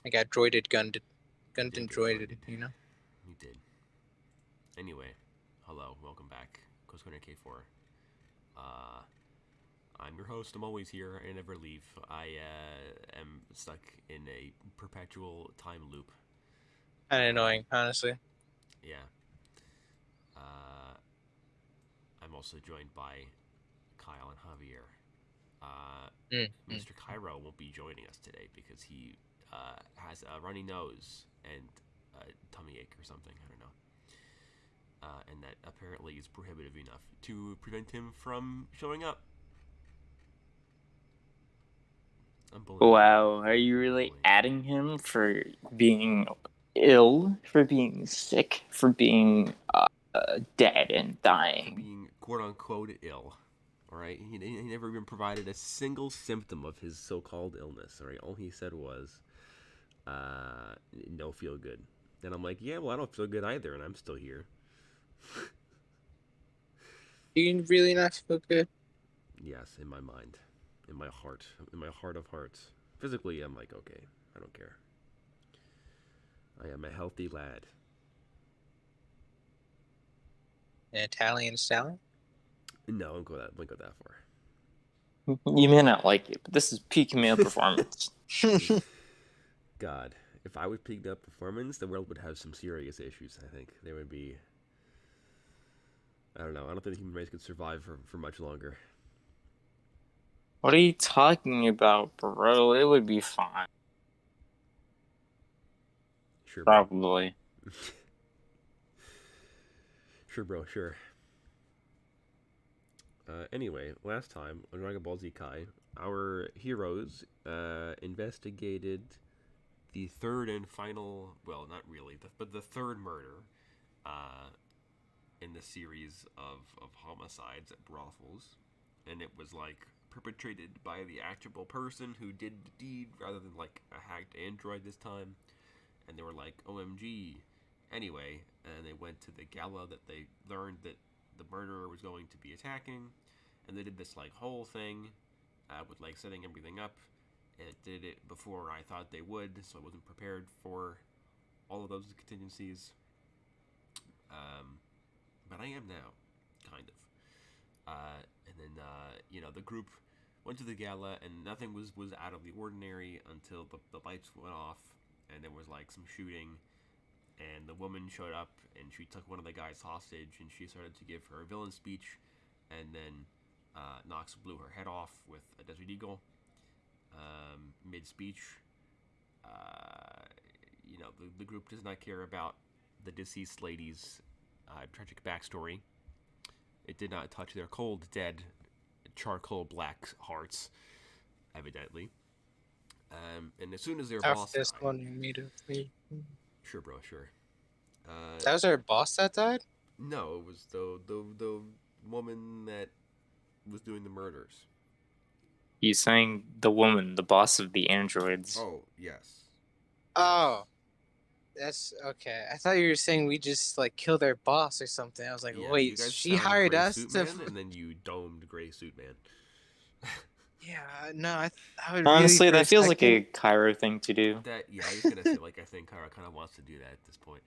I got droided, You gunned did and get droided. droided. You know. You did. Anyway, hello, welcome back. Korner K4. Uh, I'm your host. I'm always here. I never leave. I am stuck in a perpetual time loop. Kind of Um, annoying, honestly. yeah. Uh, I'm also joined by Kyle and Javier. Uh, Mm. Mr. Cairo won't be joining us today because he has a runny nose and a tummy ache or something. I don't know. And that apparently is prohibitive enough to prevent him from showing up. I'm bullying him. Wow, are you I'm really bullying him. adding him for being ill, for being sick, for being dead and For dying? being quote unquote ill. All right, he never even provided a single symptom of his so-called illness. All right, all he said was, "No feel good." And I'm like, "Yeah, well, I don't feel good either, and I'm still here." Do you really not feel good? Yes, in my mind, in my heart of hearts. Physically, I'm like, okay, I don't care. I am a healthy lad. An Italian stallion? No, I won't go that far. You may not like it, but this is peak male performance. God, if I would pick up performance, the world would have some serious issues. I think there would be. I don't know. I don't think the human race could survive for much longer. What are you talking about, bro? It would be fine. Sure, bro. Probably. Sure, bro. Sure. Anyway, last time on Dragon Ball Z Kai, our heroes investigated the third and final. Well, not really, but the third murder uh, in the series of homicides at brothels, and it was like perpetrated by the actual person who did the deed rather than like a hacked android this time. And they were like, "OMG!" Anyway, and they went to the gala that they learned that the murderer was going to be attacking, and they did this like whole thing with like setting everything up. It did it before I thought they would, so I wasn't prepared for all of those contingencies. Um, but I am now, kind of. And then the group went to the gala, and nothing was out of the ordinary until the lights went off, and there was like some shooting, and the woman showed up, and she took one of the guys hostage, and she started to give her villain speech, and then Knox blew her head off with a Desert Eagle mid speech. Uh, the group does not care about the deceased lady's tragic backstory. It did not touch their cold, dead, charcoal black hearts, evidently. And as soon as their boss Toughest died, one you meet of me. sure, bro, sure. Uh, That was our boss that died? no, it was the woman that was doing the murders. He's saying the woman, the boss of the androids. Oh yes, yes, Oh, that's okay. I thought you were saying we just like killed our boss or something. I was like, yeah. You wait, guys she found hired Gray us Suit to. Man, and then you domed Gray Suit Man. Yeah, no, I would really Honestly, for a that feels like second. a Cairo thing to do. That yeah, I was gonna say like I think Kara kind of wants to do that at this point.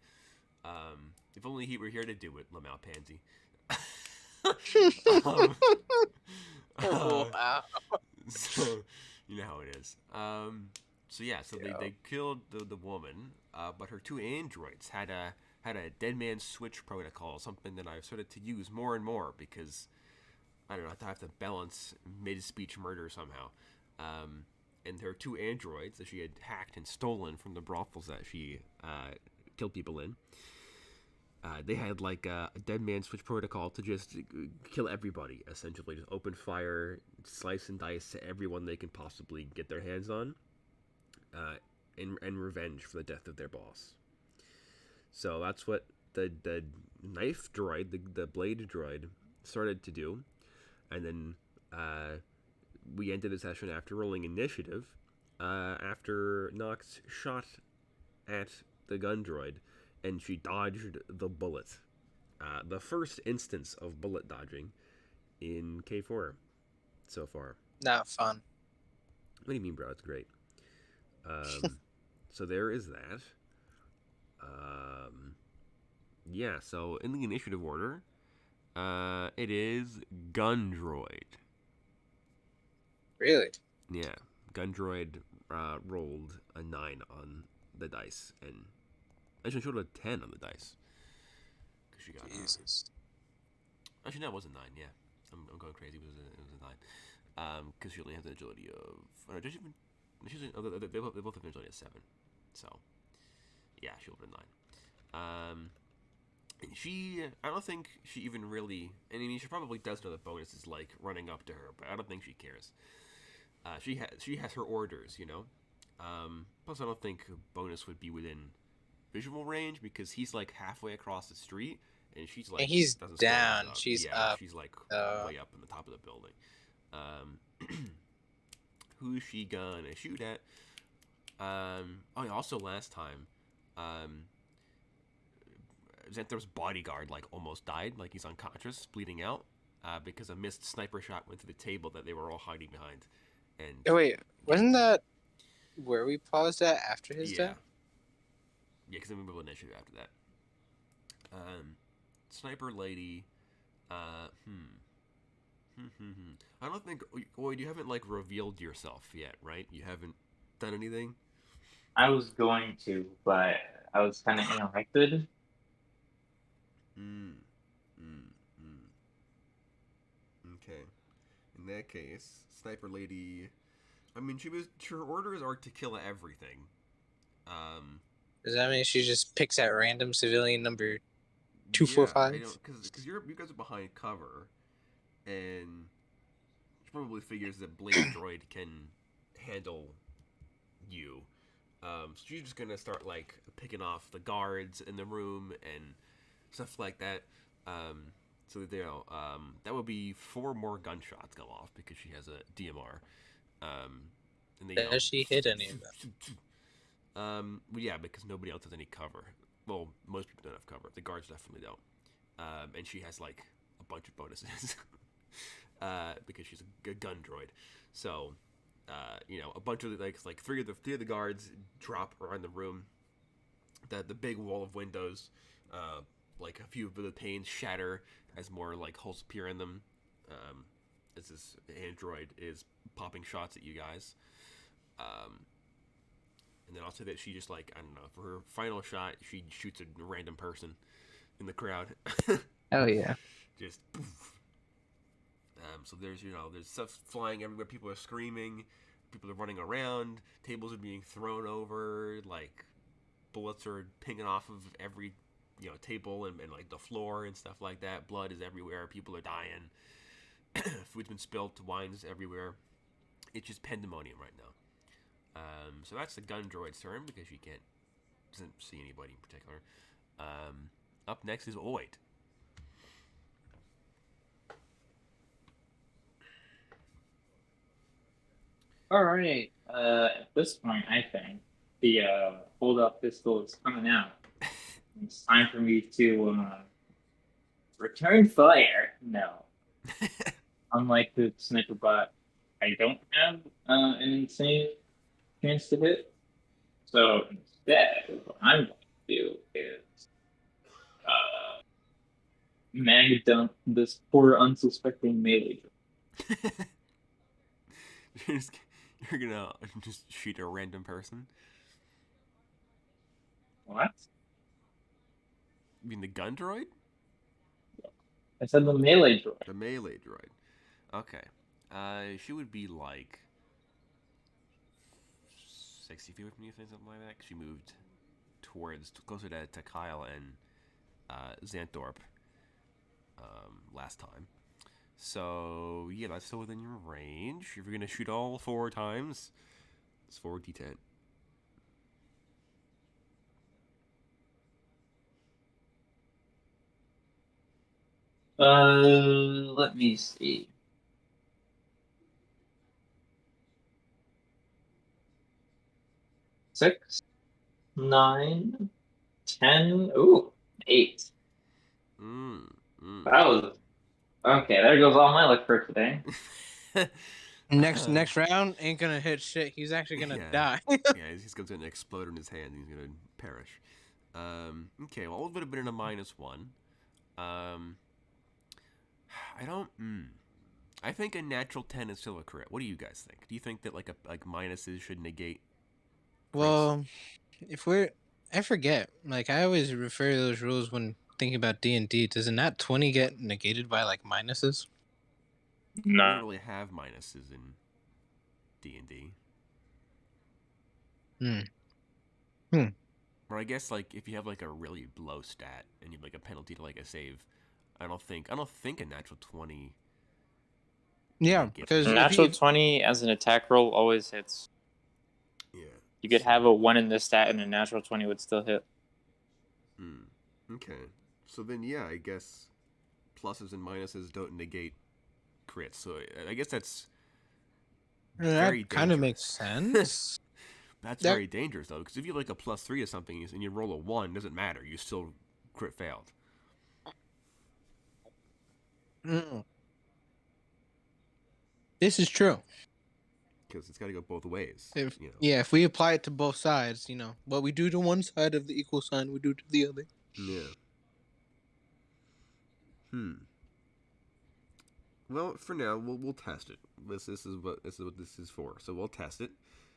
If only he were here to do it, Lamau Pansy. um, uh, Wow. so you know how it is. So yeah, so Yeah. they killed the woman, but her two androids had a dead man switch protocol, something that I've started to use more and more because I don't know, I have to balance mid speech murder somehow. Um, and her two androids that she had hacked and stolen from the brothels that she killed people in. They had like a dead man switch protocol to just kill everybody, essentially. Just open fire, slice and dice to everyone they can possibly get their hands on, uh, in revenge for the death of their boss. So that's what the knife droid, the blade droid, started to do. And then uh, we ended the session after rolling initiative. After Nox shot at the gun droid, and she dodged the bullet. The first instance of bullet dodging in K4 so far. Not fun. What do you mean, bro? It's great. Um, So there is that. Um, yeah. So in the initiative order, it is gun droid. Really? Yeah, gun droid rolled a 9 on the dice, and actually showed a 10 on the dice because she got Jesus. actually no, it was a 9. Yeah, I'm going crazy. It was a 9. Because she only has an agility of. Does she even? They both have an agility of 7. So yeah, she rolled a 9. I don't think she even really. I mean, she probably does know the bonus is like running up to her, but I don't think she cares. She has her orders, you know. Plus, I don't think bonus would be within visual range because he's like halfway across the street, and she's And like he's doesn't stand down. up. She's Yeah, up. she's like Uh, way up in the top of the building. Um, who's she gonna shoot at? Oh, yeah, also last time, um, Xanthar's bodyguard like almost died, like he's unconscious, bleeding out, because a missed sniper shot went through the table that they were all hiding behind, and oh wait, yeah, wasn't that where we paused at after his yeah, death? because then we moved on initiative after that. Sniper lady, uh, hmm. I don't think. Wait, you haven't like revealed yourself yet, right? You haven't done anything. I was going to, but I was kind of interrupted. Mm, mm, mm. Okay. In that case, sniper lady. I mean, her orders are to kill everything. Um. Does that mean she just picks at random civilian number two four Yeah, I five? don't because you guys are behind cover, and she probably figures that Blade Droid can handle you. So she's just gonna start like picking off the guards in the room and stuff like that. So that that would be 4 more gunshots go off because she has a DMR. And they Does she hit any of them? well, yeah, because nobody else has any cover. Well, most people don't have cover. The guards definitely don't. And she has like a bunch of bonuses because she's a gun droid. So a bunch of like three of the guards drop around the room. The big wall of windows, like a few of the panes shatter as more like holes appear in them. As this android is popping shots at you guys. And then I'll say that she just like I don't know for her final shot she shoots a random person in the crowd. Oh yeah. Just poof. So there's stuff flying everywhere. People are screaming. People are running around. Tables are being thrown over. Like bullets are pinging off of every table and like the floor and stuff like that. Blood is everywhere. People are dying. Food's been spilt. Wine's everywhere. It's just pandemonium right now. So that's the gun droid's turn because she doesn't see anybody in particular. Up next is Oid. All right. At this point, I think the hold up pistol is coming out. It's time for me to return fire. No, unlike the sniper bot, I don't have an insane chance to hit. So instead, what I'm going to do is mag dump this poor unsuspecting melee. you're, just, you're gonna just shoot a random person. What? You mean the gun droid? I said the melee droid. The melee droid. Okay. She would be like 60 feet from you, something like that. She moved closer to Kyle and Xanthorpe last time. So yeah, that's still within your range. If you're gonna shoot all 4 times, it's 4d10. Let me see. 6, 9, 10. Ooh, 8. Mm, mm. That was okay. There goes all my luck for today. Next round ain't gonna hit shit. He's actually gonna Yeah. die. Yeah, he's going to explode in his hand. He's going to perish. Okay, well, it would have been a -1. Um, I don't. I think a natural 10 is still a crit. What do you guys think? Do you think that like minuses should negate crits? Well, if we're, I forget. Like I always refer to those rules when thinking about D&D. Does a nat 20 get negated by like minuses? We don't No. really have minuses in D&D. Hmm. Hmm. Or I guess like if you have like a really low stat and you have like a penalty to like a save, I don't think a natural 20 Yeah, negates because it. Natural 20 as an attack roll always hits. Yeah. You could have a 1 in the stat and a natural 20 would still hit. Okay. So then yeah, I guess pluses and minuses don't negate crits. So I guess that's very that kind of makes dangerous. sense. That's That very dangerous though, because if you have like a +3 to something and you roll a 1, it doesn't matter. You still crit failed. mm. This is true. Because it's got to go both ways. If You know. yeah, if we apply it to both sides, what we do to one side of the equal sign, we do to the other. Yeah. Well, for now, we'll test it. This is what this is for. So we'll test it.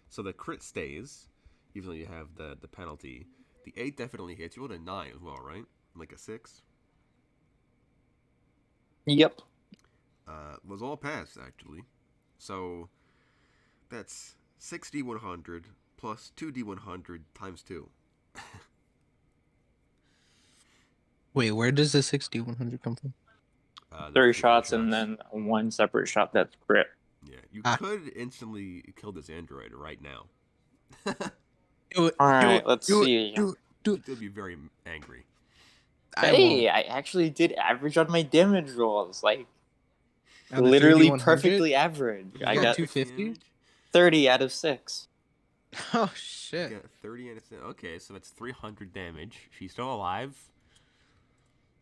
So the crit stays, even though you have the penalty. The 8 definitely hits. You rolled a 9 as well, right? Like a 6. Yep. Was all passed actually. So that's 6d100 plus 2d100 times 2. Wait, where does the 60-100 come from? 30 shots and then one separate shot that's crit. Yeah, you could instantly kill this android right now. Alright, let's see. They'll be very angry. Hey, I actually did average on my damage rolls. Like, Out of literally 30-100? perfectly average. You I got got 250? 30 out of 6. Oh shit! You got 30 and okay, so that's 300 damage. She's still alive.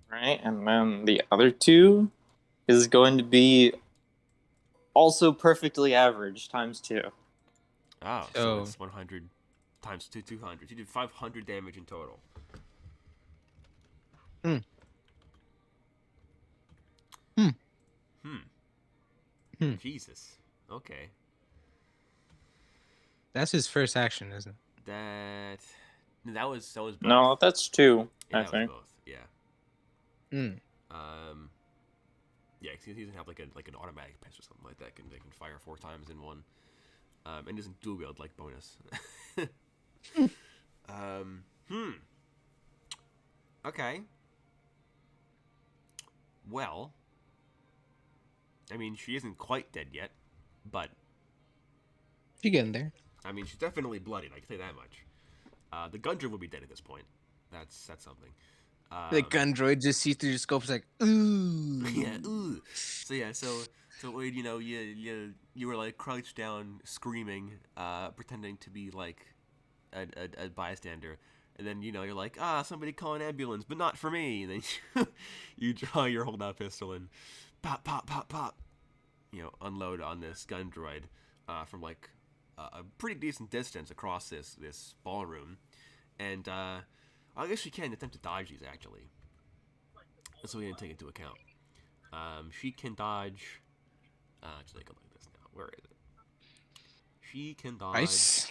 Right, and then the other 2 is going to be also perfectly average times 2. Oh, so it's 100 times 200. You did 500 damage in total. Jesus. Okay. That's his first action, isn't it? That was both. No, that's 2. Yeah, I that think. was both. Yeah. Yeah, because he doesn't have like an automatic pest or something like that. They can fire 4 times in one. And doesn't dual wield like bonus. Okay. Well, I mean, she isn't quite dead yet, but She getting there. I mean, she's definitely bloodied. I can say that much. The Gundren would be dead at this point. That's something. The gun droid just sees through your scope, like, ooh. Yeah, ooh. So Wade, you were like crouched down, screaming, pretending to be like a bystander, and then you're like, somebody call an ambulance, but not for me. And then you draw your holdout pistol and pop, pop, pop, pop. Unload on this gun droid from like a pretty decent distance across this ballroom, and I guess she can attempt to dodge these actually. That's what we didn't take into account. She can dodge. Let's take a look at this now. Where is it? She can dodge Nice.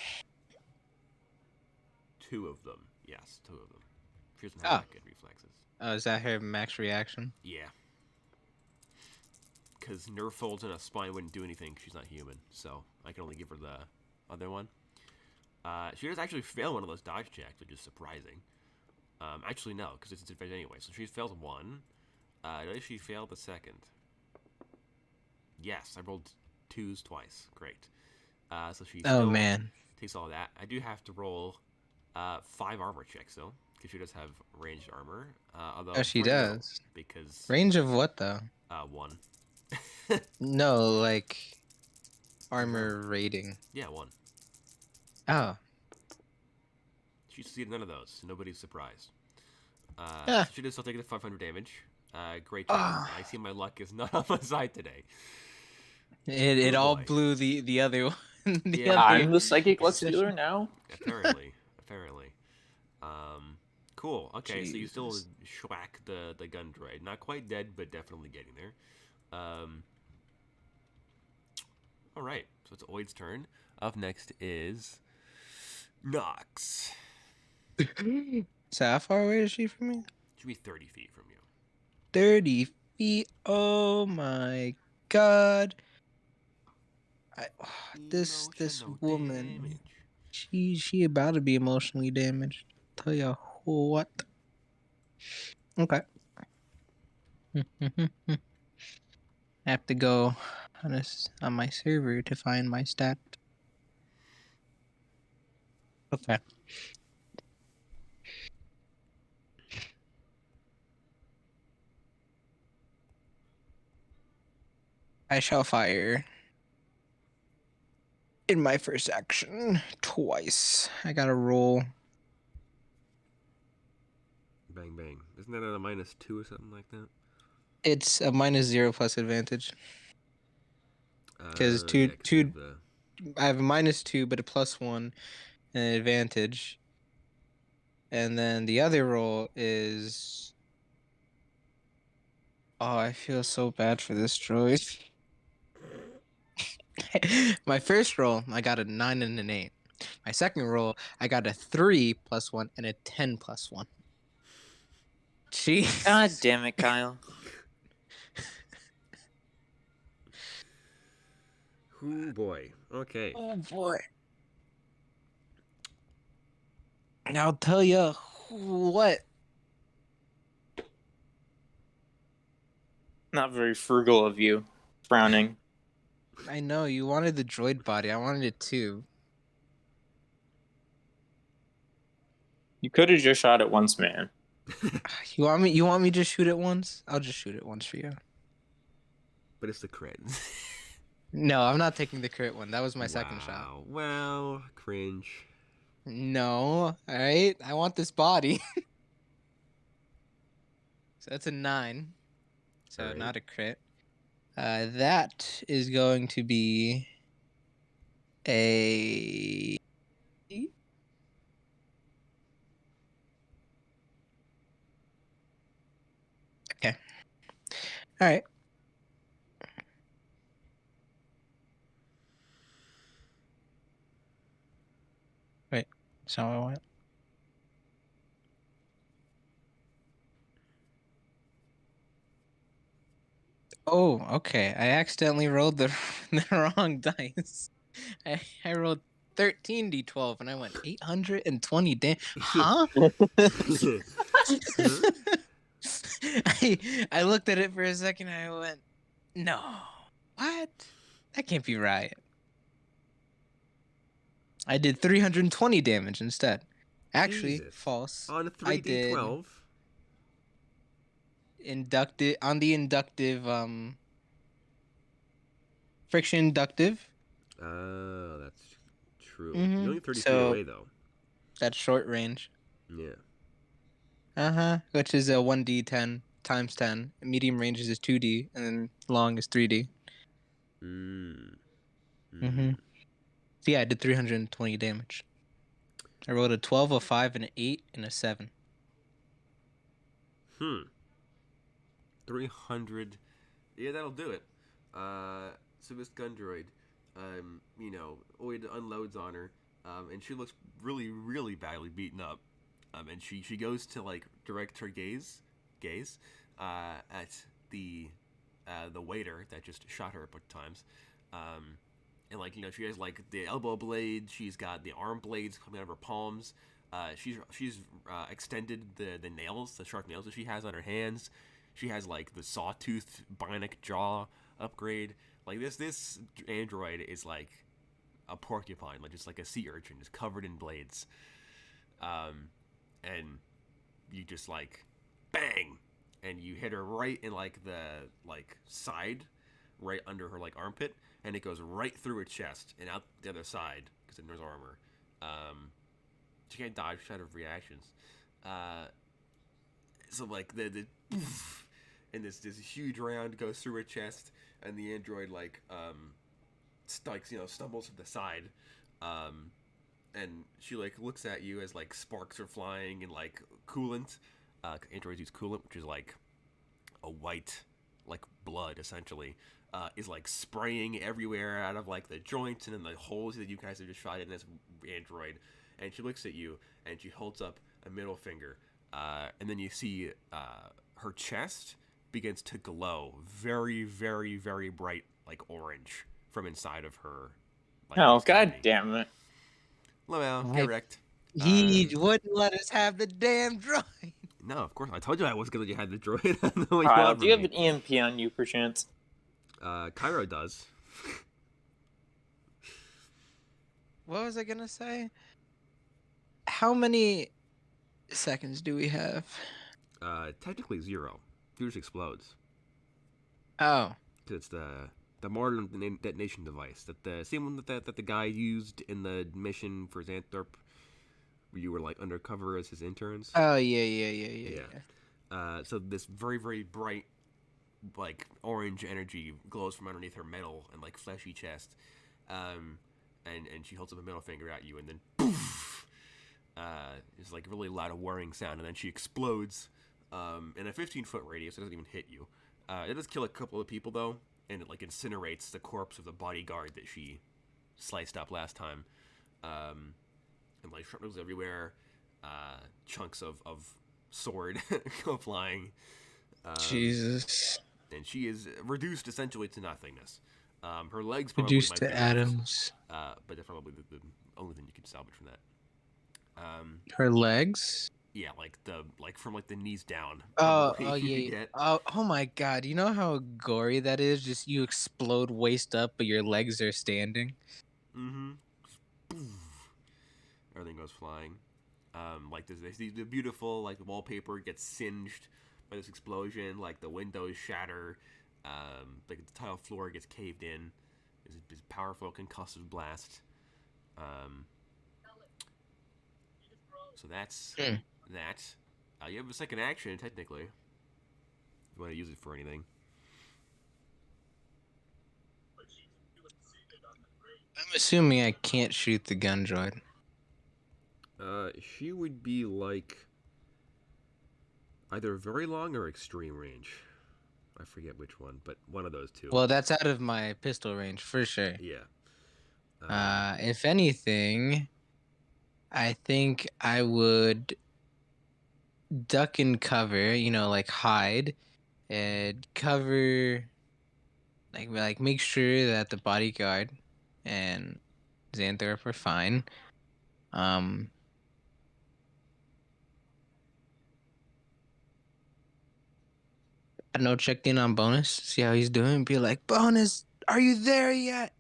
2 of them. Yes, 2 of them. She doesn't have that good reflexes. Is that her max reaction? Yeah. Because nerve folds in a spine wouldn't do anything. She's not human, so I can only give her the other one. She does actually fail one of those dodge checks, which is surprising. Actually, no, because it's advantage anyway. So she fails 1. Does she fail the second? Yes, I rolled 2s twice. Great. So she still takes all of that. I do have to roll 5 armor checks, though, because she does have ranged armor. Although She does. No, because Range of what, though? 1. No, like armor rating. Yeah, 1. Oh. She succeeded none of those. So nobody's surprised. She does still take the 500 damage. Great job. I see my luck is not on my side today. It Oh all boy. blew the other one. The Yeah. other I'm the psychic Let's Dealer session. now. Apparently. Apparently. Cool. Okay, so you still Jesus. schwack the gun droid. Not quite dead, but definitely getting there. Um, all right. So it's Oid's turn. Up next is Nox. So how far away is she from me? Should be 30 feet from you. 30 feet. Oh my god. This Emotional woman, damage. she about to be emotionally damaged. Tell you what. Okay. I have to go on my server to find my stat. Okay. I shall fire in my first action twice. I gotta roll. Bang bang. Isn't that at a -2 or something like that? It's a -0 plus advantage. Because Yeah, because you have the. I have a -2, but a +1 and an advantage. And then the other roll is. Oh, I feel so bad for this droid. My first roll, I got a 9 and an 8. My second roll, I got a 3 plus 1 and a 10 plus 1. God Jeez. damn it, Kyle. Oh boy. Okay. Oh boy. And I'll tell you what. Not very frugal of you. Frowning. I know you wanted the droid body. I wanted it too. You could have just shot it once, man. You want me to shoot it once? I'll just shoot it once for you. But it's the crit. No, I'm not taking the crit one. That was my second shot. Wow. Well, cringe. No, all right. I want this body. So that's a 9. All So right. not a crit. That is going to be a. Okay. All right. Wait. So I went. Oh, okay. I accidentally rolled the the wrong dice. I rolled 13d12 and I went 820 Huh? Huh? I looked at it for a second. I went, no, what? That can't be right. I did 320 damage instead. Actually, Jesus. false. On I did 3d12. inductive on the inductive friction inductive. Oh, that's true. You're Mm-hmm. only 30 feet So away, though. that's short range. Yeah. Uh-huh. Which is a 1d10 times 10. Medium range is 2d, and then long is 3d. Mm. Mm-hmm. Mm. So yeah, I did 320 damage. I rolled a 12, a 5, and an 8, and a 7. Hmm. 300. Yeah, that'll do it. So this gun droid, Oid unloads on her, and she looks really, really badly beaten up. And she goes to like direct her gaze, at the waiter that just shot her a bunch of times. And like she has like the elbow blade, she's got the arm blades coming out of her palms. She's extended the nails, the sharp nails that she has on her hands. She has like the sawtooth bionic jaw upgrade. Like this android is like a porcupine, like just like a sea urchin, just covered in blades. And you just like bang, and you hit her right in like the like side, right under her like armpit, and it goes right through her chest and out the other side because it knows armor. She can't dodge out of reactions. So like the and this huge round goes through her chest, and the android stumbles to the side, um, and she like looks at you as like sparks are flying and like coolant. Androids use coolant, which is like a white like blood essentially. Is like spraying everywhere out of like the joints and then the holes that you guys have just shot in this android. And she looks at you and she holds up a middle finger, and then you see her chest begins to glow very, very, very bright, like orange from inside of her, like Oh, god extremity. damn it. Well, get Like, wrecked. he wouldn't let us have the damn droid. No, of course. I told you I was gonna let you have the droid. I know what you Kyle, want do you from have me. an EMP on you, perchance? Cairo does. What was I gonna say? How many seconds do we have? Technically 0. It just explodes. Oh, Cause it's the modern detonation device that the same one that the guy used in the mission for Xanthorpe, where you were like undercover as his interns. oh yeah. So this very, very bright, like orange energy glows from underneath her metal and like fleshy chest, and she holds up a middle finger at you, and then poof, it's like a really loud whirring sound, and then she explodes, in a 15-foot radius. It doesn't even hit you. It does kill a couple of people though, and it like incinerates the corpse of the bodyguard that she sliced up last time, and like shrapnel's everywhere, chunks of sword go flying. Um, Jesus. and she is reduced essentially to nothingness. Her legs probably Reduced might to be left, atoms. but that's probably the only thing you can salvage from that. Her legs. Yeah, like from like the knees down, Oh, probably oh you could yeah. get. Oh my God. You know how gory that is? Just you explode waist up, but your legs are standing. Mm-hmm. Everything goes flying. Like the beautiful like the wallpaper gets singed by this explosion. Like the windows shatter. Like the tile floor gets caved in. It's a powerful concussive blast. Um, so that's Hmm. that. You have a second action technically. If you want to use it for anything. I'm assuming I can't shoot the gun droid. She would be like either very long or extreme range. I forget which one, but one of those two. Well, that's out of my pistol range for sure. Yeah. Um, If anything, I think I would duck and cover, like hide and cover, like make sure that the bodyguard and Xanthorpe are fine. Um, I don't know, check in on Bonus, see how he's doing, be like, Bonus, are you there yet?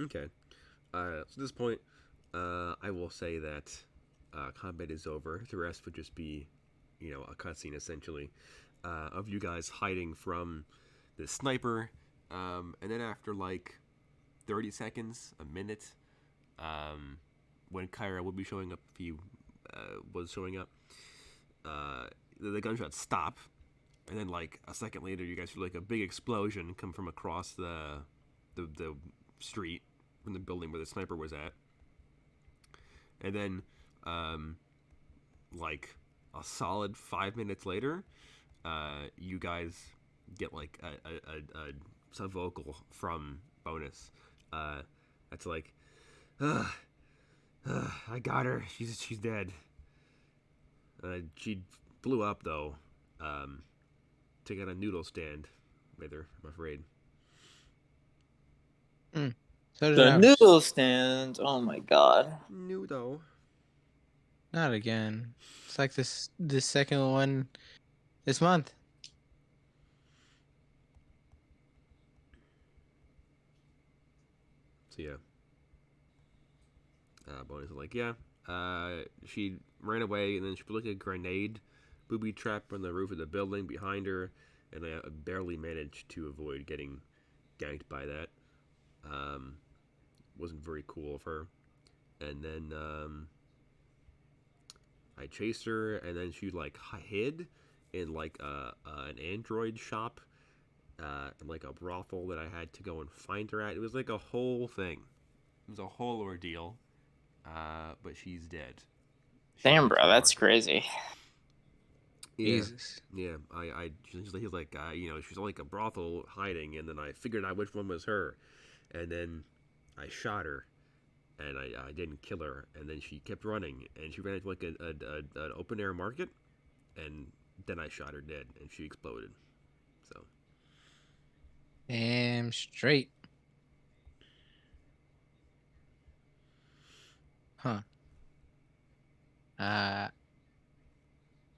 okay. So at this point, I will say that combat is over. The rest would just be, a cutscene essentially, of you guys hiding from the sniper, and then after like 30 seconds, a minute, when Kyra would be showing up, if he was showing up, the gunshots stop, and then like a second later, you guys feel like a big explosion come from across the street from the building where the sniper was at, and then like a solid 5 minutes later, you guys get like a sub vocal from Bonus. That's like, I got her. She's dead. She blew up though. Took out a noodle stand with her, I'm afraid. So did The ours. noodle stand. Oh my god. Noodle. Not again. It's like this second one this month. So yeah. Bonus is like, yeah. She ran away and then she put like a grenade booby trap on the roof of the building behind her, and I barely managed to avoid getting ganked by that. Um, wasn't very cool of her. And then I chased her, and then she like hid, in like an android shop, like a brothel that I had to go and find her at. It was like a whole thing. It was a whole ordeal. But she's dead. She Damn, went to bro, the that's market. crazy. Yeah, Jesus. yeah. He's like, she's like a brothel hiding, and then I figured out which one was her, and then I shot her, and I didn't kill her, and then she kept running, and she ran into like an open air market, and then I shot her dead, and she exploded. So Damn straight. Huh. Uh,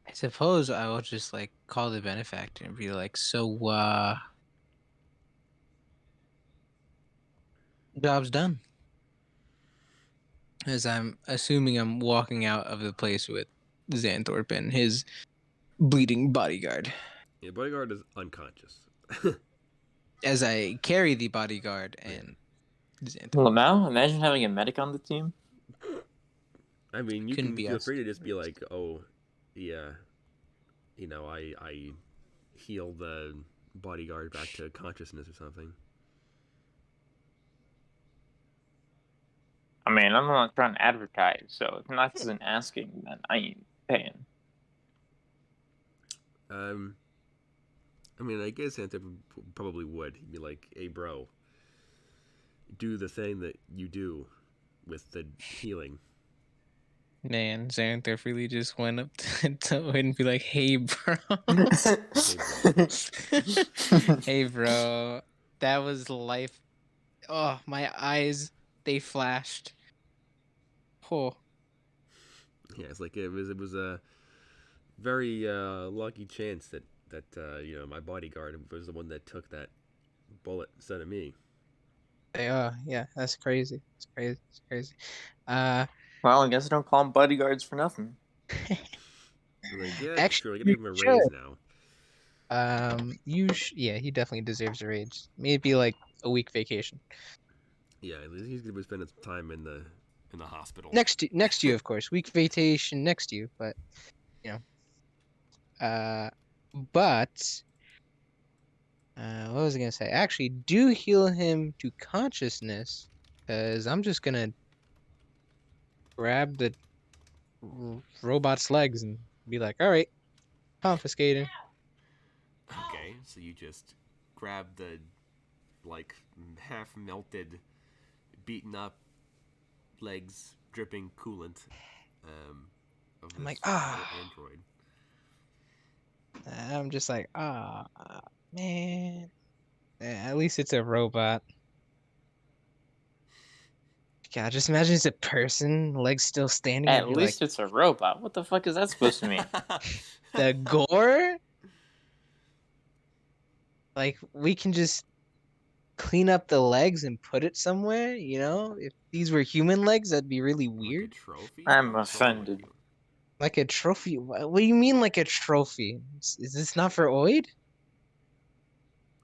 I suppose I will just like call the benefactor and be like, so job's done. As I'm assuming I'm walking out of the place with Xanthorpe and his bleeding bodyguard. yeah, bodyguard is unconscious. As I carry the bodyguard Yeah, and Xanthorpe. Lamau, imagine having a medic on the team. I mean, you Couldn't can be feel us. free to just be like, oh, yeah, I heal the bodyguard back to consciousness or something. I mean, I'm not trying to advertise, so if Knox isn't asking, then I ain't paying. Um, I mean, I guess Santa probably would. He'd be like, "Hey, bro, do the thing that you do with the healing." Man, Xanthorpe really just went up to Owen and be like, hey, bro. Hey, bro. Hey, bro. That was life. Oh, my eyes, they flashed. Oh, Yeah, it's like it was a very lucky chance that my bodyguard was the one that took that bullet instead of me. they are. Yeah, that's crazy. It's crazy. It's crazy. Uh, Well, I guess I don't call them bodyguards for nothing. I'm like, yeah, actually, sure, we're gonna you give him a should. raise now. Yeah, he definitely deserves a raise. Maybe like a week vacation. Yeah, he's gonna be spending some time in the hospital. Next to you, of course. Week vacation next to you, but you know. But what was I gonna say? Actually, do heal him to consciousness, because I'm just gonna grab the robot's legs and be like, all right, confiscating. Okay, so you just grab the like half melted, beaten up legs, dripping coolant of I'm like, this android. I'm just like, man. At least it's a robot. God, just imagine it's a person, legs still standing, and At be like, least it's a robot. What the fuck is that supposed to mean? the gore? Like, we can just clean up the legs and put it somewhere, you know? If these were human legs, that'd be really Like a weird. trophy? I'm What's wrong with offended. you? Like a trophy. What do you mean like a trophy? Is this not for Oid?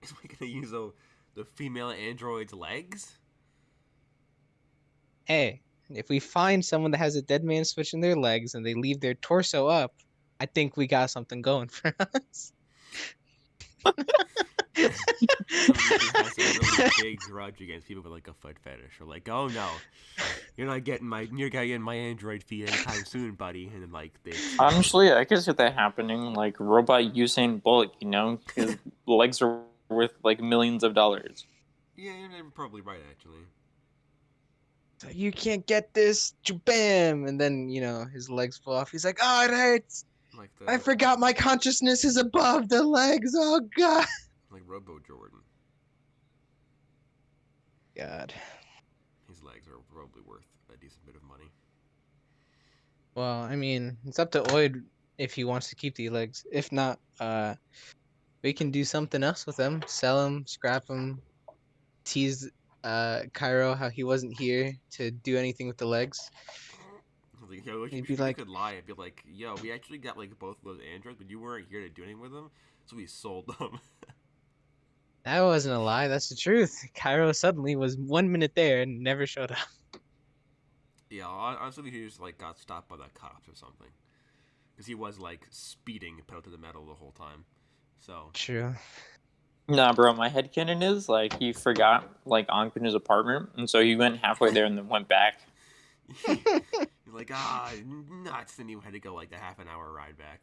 Is we gonna use the female android's legs? Hey, if we find someone that has a dead man switching their legs and they leave their torso up, I think we got something going for us. Somebody who has a really big grudge against people with like a foot fetish, or like, oh no, you're getting my android feet anytime soon, buddy. And then like they explode. Honestly, I could see that happening. Like robot Usain Bolt, you know, because legs are worth like millions of dollars. Yeah, you're probably right actually. You can't get this, bam, and then his legs fall off. He's like, "Oh, it hurts. Like I the forgot my consciousness is above the legs. Oh God, like Robo Jordan. God." His legs are probably worth a decent bit of money. Well, I mean, it's up to Oid if he wants to keep the legs. If not, we can do something else with them. Sell them, scrap them, tease Cairo how he wasn't here to do anything with the legs. Like, yo, He'd be we like, could lie and be like, yo, we actually got like both of those androids, but you weren't here to do anything with them, so we sold them. that wasn't a lie. That's the truth. Cairo suddenly was 1 minute there and never showed up. Yeah, honestly, he just like got stopped by the cops or something. because he was like speeding pedal to the metal the whole time. So True. Nah, bro, my headcanon is like he forgot like Ankh in his apartment, and so he went halfway there and then went back. you're like nuts, and you had to go like the half an hour ride back.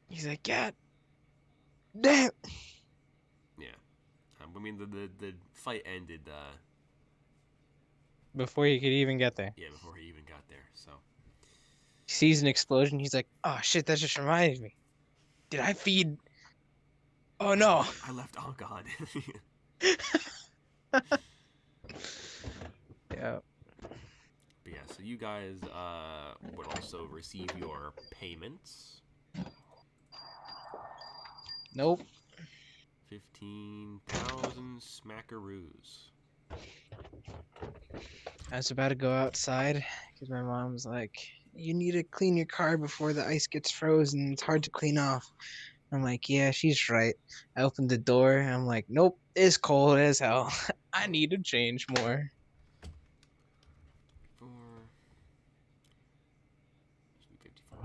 He's like, God damn. Yeah, I mean the fight ended. Before he could even get there. Yeah, before he even got there. So He sees an explosion. He's like, oh shit, that just reminded me. Did I feed? Oh no. I left Ankh on. Yeah. But yeah, so you guys would also receive your payments. Nope. 15,000 smackaroos. I was about to go outside because my mom's like, you need to clean your car before the ice gets frozen. It's hard to clean off. I'm like, yeah, she's right. I opened the door. I'm like, nope, it's cold as hell. I need to change more. Four,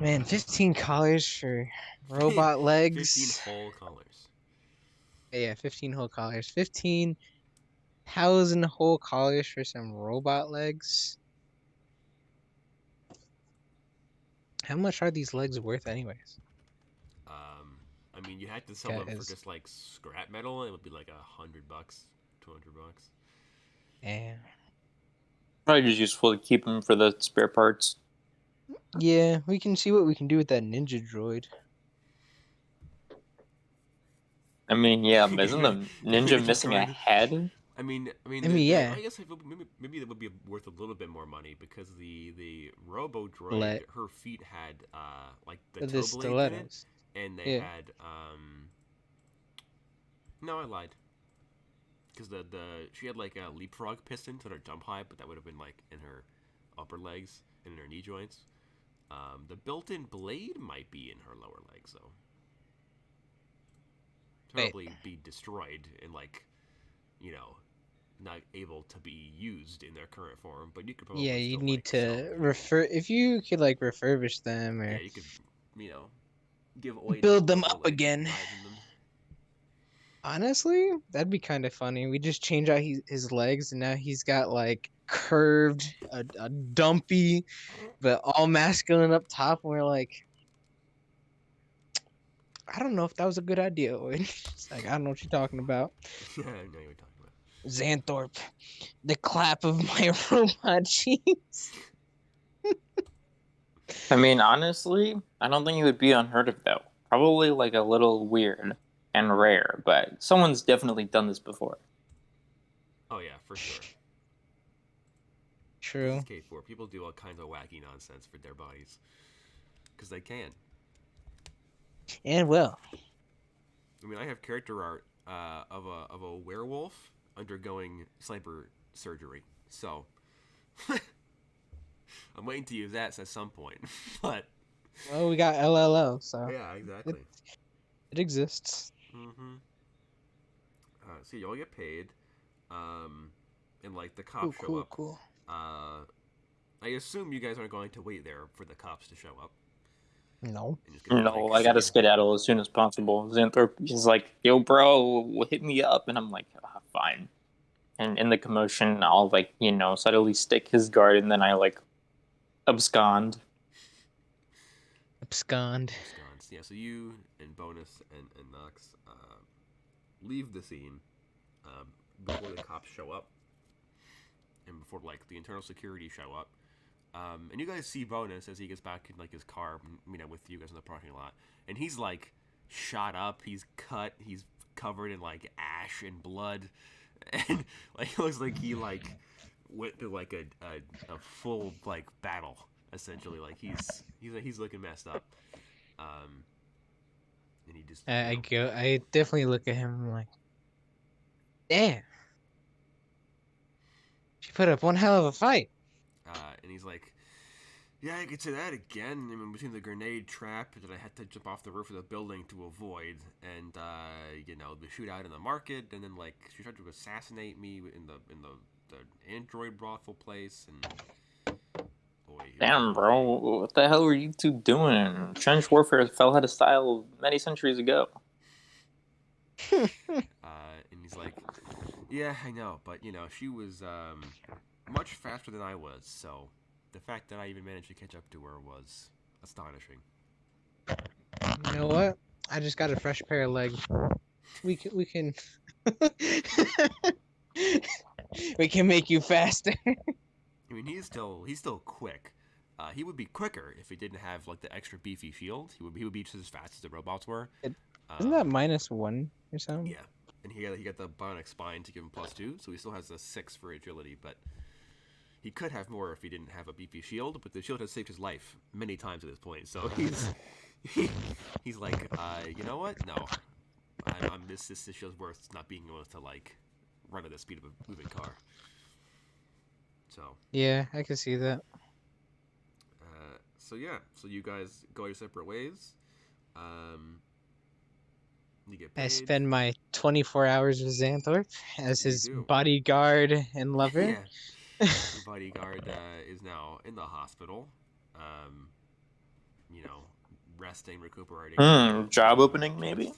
Man, 15 collars for robot 15 legs. whole collars. Yeah, 15 whole collars. 15,000 whole collars for some robot legs. How much are these legs worth, anyways? I mean, you had to sell them for Guys, just like scrap metal. It would be like $100, $200. yeah. Probably just useful to keep them for the spare parts. Yeah, we can see what we can do with that ninja droid. I mean, yeah, but isn't the ninja Just missing a droid. head? I mean, Yeah. I guess maybe that would be worth a little bit more money because the Robo Droid, Let her feet had like the the toe blades in it, stilettos. and they Yeah. had no, I lied, because the she had like a leapfrog piston to her jump high, but that would have been like in her upper legs and in her knee joints. The built-in blade might be in her lower legs though. Wait. Probably be destroyed and like, you know, not able to be used in their current form, but you could Yeah, probably you still need like sell them to if you wanted. refer if you could like refurbish them Yeah, or you could, you know, give Oid build them Robo up legs and again. rides in them. Honestly, that'd be kind of funny. We just change out his legs, and now he's got like curved, a dumpy, but all masculine up top. And we're like, I don't know if that was a good idea. It's like, I don't know what you're talking about. Yeah, I know you're talking about. Xanthorpe, the clap of my robot cheeks. I mean, honestly, I don't think it would be unheard of though. Probably like a little weird and rare, but someone's definitely done this before. Oh yeah, for sure. This is True. K4. People do all kinds of wacky nonsense for their bodies because they can. And well, I mean, I have character art of a werewolf undergoing cyber surgery, so I'm waiting to use that at some point. But well, we got LLO, so yeah, it, exactly. it exists. Mm-hmm. So y'all get paid, um, and like the Cool, cops show cool, up. cool. I assume you guys aren't going to wait there for the cops to show up No. and just gonna be No, like, I see gotta ya. skedaddle as soon as possible. Xanthorpe is like, yo, bro, hit me up. And I'm like, fine. And in the commotion, I'll like, subtly stick his guard and then I like abscond. Abscond. Absconds. Yeah, so you and Bonus and Nox leave the scene before the cops show up and before like the internal security show up. And you guys see Bonus as he gets back in like his car, with you guys in the parking lot, and he's like shot up, he's cut, he's covered in like ash and blood, and like it looks like he like went through like a full like battle essentially. Like he's looking messed up. And he just I definitely look at him. I'm like, damn, she put up one hell of a fight. and he's like, yeah, I could say that again. I mean, between the grenade trap that I had to jump off the roof of the building to avoid, and the shootout in the market, and then like she tried to assassinate me in the android brothel place, and boy, Damn, bro, what the hell were you two doing? Trench warfare fell out of style many centuries ago. And he's like, yeah, I know, but she was much faster than I was, so the fact that I even managed to catch up to her was astonishing. You know what? I just got a fresh pair of legs. We can we can make you faster. I mean, he's still quick. He would be quicker if he didn't have like the extra beefy shield. He would be just as fast as the robots were. Isn't that Um, -1 or something? yeah, and he got the bionic spine to give him +2, so he still has a 6 for agility. But he could have more if he didn't have a beefy shield. But the shield has saved his life many times at this point, so he's like, you know what? No, I'm this shield's worth not being able to like run at the speed of a moving car. So. Yeah, I can see that. So yeah, so you guys go your separate ways. You get I paid. spend my 24 hours with Xanthorpe as You his do. bodyguard and lover. Yeah. Your bodyguard is now in the hospital. Um, resting, recuperating. Job opening, maybe?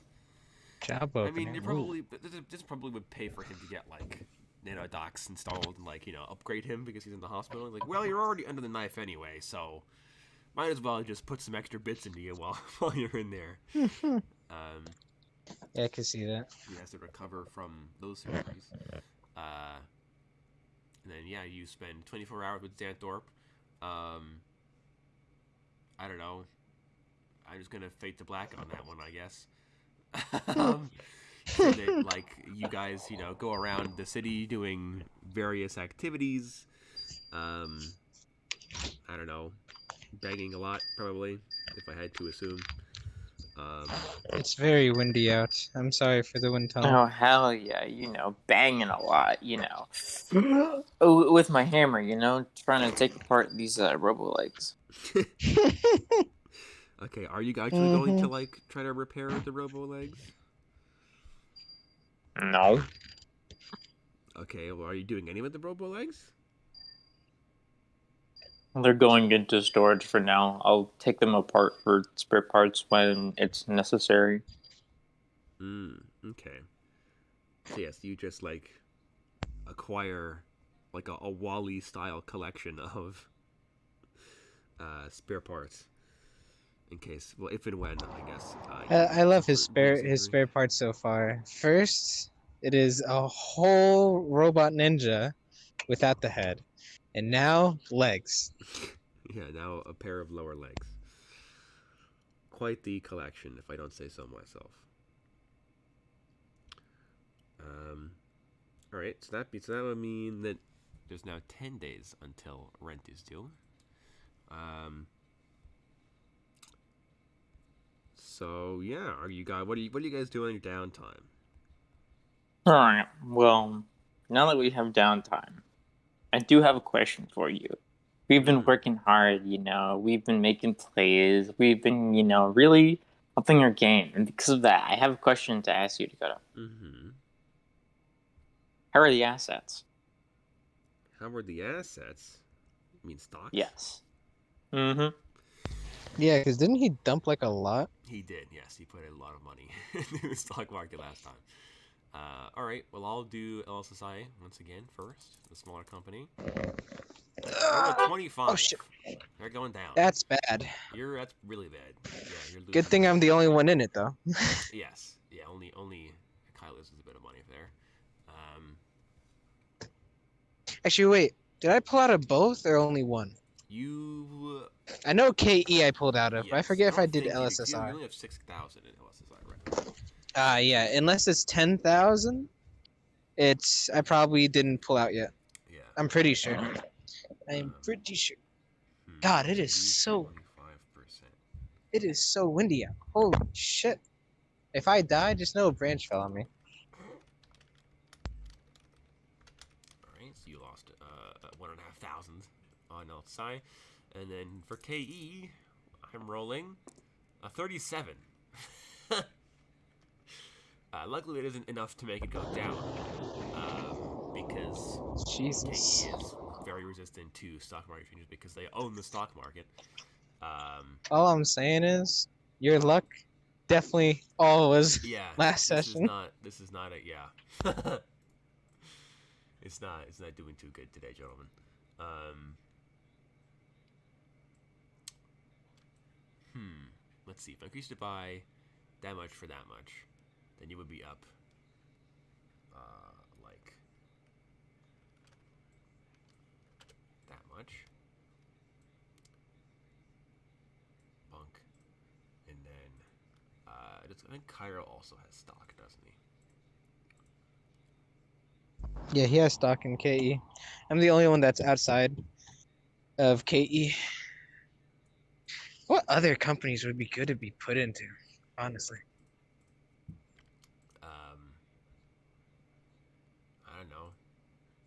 Job I mean, opening. this probably would pay for him to get like docs installed and like upgrade him because he's in the hospital. Like, well, you're already under the knife anyway, so might as well just put some extra bits into you while you're in there. Um, Yeah, I can see that. he has to recover from those surgeries. And then yeah, you spend 24 hours with Xanthorpe. I don't know. I'm just gonna fade to black on that one, I guess. So that like you guys, go around the city doing various activities. I don't know, banging a lot probably, if I had to assume. It's very windy out. I'm sorry for the wind tunnel. Oh, hell yeah, banging a lot, Oh, with my hammer, trying to take apart these robo legs. Okay, are you actually going to like try to repair the robo legs? No. Okay, well, are you doing any with the robo legs? They're going into storage for now. I'll take them apart for spare parts when it's necessary. Okay. So yes, you just like acquire like a Wally style collection of spare parts in case, well, if and when, I guess. I love his suffer spare surgery. parts so far. First, it is a whole robot ninja without the head, and now legs. Yeah, now a pair of lower legs. Quite the collection, if I don't say so myself. All right, so that would mean that there's now 10 days until rent is due. So yeah, what are you guys doing in your downtime? Alright, well, now that we have downtime, I do have a question for you. We've been working hard, we've been making plays, we've been, really upping our game. And because of that, I have a question to ask you, Dakota. Mm-hmm. How are the assets? How were the assets? You mean stocks? Yes. Mm-hmm. Yeah, because didn't he dump like a lot? He did, yes. He put a lot of money into the stock market last time. All right, well, I'll do LSSI once again first, the smaller company. We're at 25. Oh shit, They're going down. that's bad. That's really bad. Yeah, you're losing. Good thing I'm the only one in it though. Yes. Yeah, only Kai loses a bit of money there. Actually, wait. Did I pull out of both or only one? You. I know KE I pulled out of, but I Yes, forget if I don't did think you LSSI. only have 6,000 in LSSI, right? Yeah. Unless it's 10,000, I probably didn't pull out yet. Yeah. I'm pretty sure. I'm pretty sure. God, it is so. 25%. It is so windy out. Holy shit! If I die, just know a branch fell on me. Alright, so you lost 1,500 on LSI. And then for KE, I'm rolling a 37. Luckily, it isn't enough to make it go down. Because Jesus. KE is very resistant to stock market changes because they own the stock market. All I'm saying is your luck definitely all was Yeah, last this is session. not. This is not a yeah. It's not. It's not doing too good today, gentlemen. Um, Let's see. If I increased it by that much for that much, then you would be up. Like that much. Bunk, and then I think Cairo also has stock, doesn't he? Yeah, he has stock in KE. I'm the only one that's outside of KE. What other companies would be good to be put into? Honestly, Um, I don't know.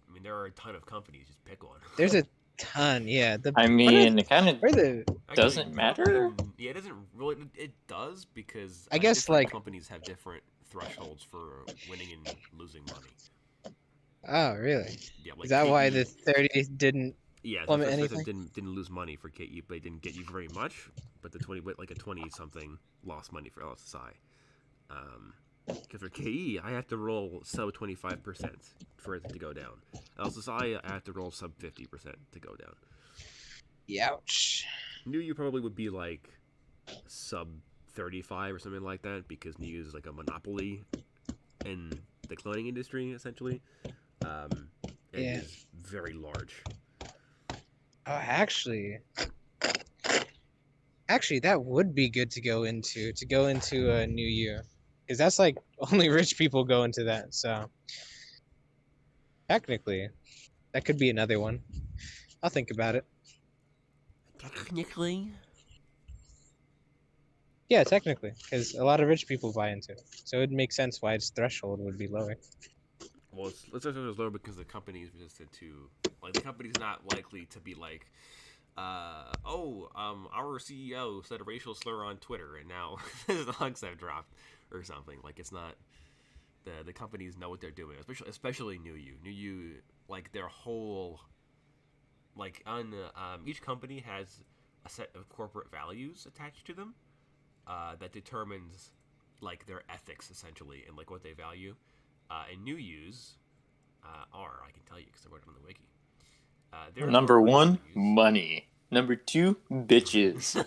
I mean, there are a ton of companies. Just pick one. there's a ton. Yeah, the I what are mean, it kind of where are the Actually, doesn't probably. matter. Yeah, it doesn't really. It does because I guess different like companies have different thresholds for winning and losing money. oh really? Yeah, Is like that why the KE. 30 didn't Yeah, so plummet first anything? didn't lose money for KE, but it didn't get you very much. But the 20, like a 20 something, lost money for LSSI. Because for KE, I have to roll sub 25% for it to go down. LSSI, I have to roll sub 50% to go down. Ouch. New you probably would be like sub 35 or something like that because New is like a monopoly in the cloning industry essentially, and Yeah. is very large. Oh, actually, that would be good to go into a new year, because that's like only rich people go into that. So technically, that could be another one. I'll think about it. Technically, Yeah, technically, because a lot of rich people buy into it, so it makes sense why its threshold would be lower. well, let's say it's lower because the company is resistant to like the company's not likely to be like, our CEO said a racial slur on Twitter and now the dogs have dropped or something. Like it's not the companies know what they're doing, especially New You. New You like their whole like on each company has a set of corporate values attached to them that determines like their ethics essentially and like what they value. And New Use are I can tell you because I wrote it on the wiki. Their Number corporate one, values. money. Number two, bitches.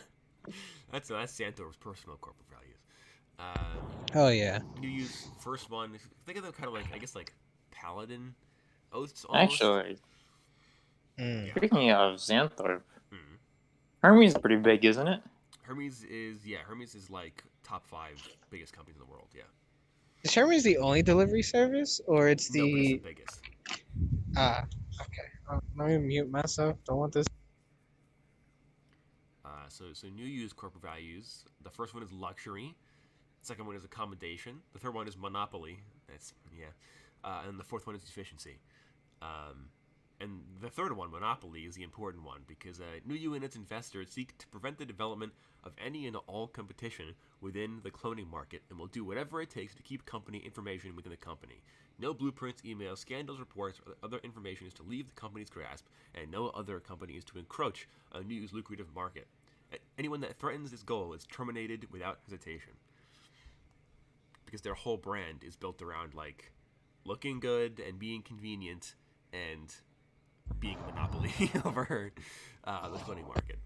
That's Santor's personal corporate values. Oh yeah. New Use first one. Think of them kind of like I guess like paladin oaths almost. Actually, Mm. Yeah. speaking of Xanthorpe, Hmm. Hermes is pretty big, isn't it? Hermes is like top 5 biggest companies in the world. Yeah. Is Xiaomi's the only delivery service, or it's No, but it's the the biggest. ah? Okay, let me mute myself. Don't want this. So New Use corporate values. The first one is luxury. The second one is accommodation. The third one is monopoly. That's yeah. And the fourth one is efficiency. Um, and the third one, monopoly, is the important one because New You and its investors seek to prevent the development of any and all competition within the cloning market and will do whatever it takes to keep company information within the company. No blueprints, emails, scandals, reports, or other information is to leave the company's grasp, and no other company is to encroach on New You's lucrative market. Anyone that threatens this goal is terminated without hesitation because their whole brand is built around like looking good and being convenient and being a monopoly over the cloning market.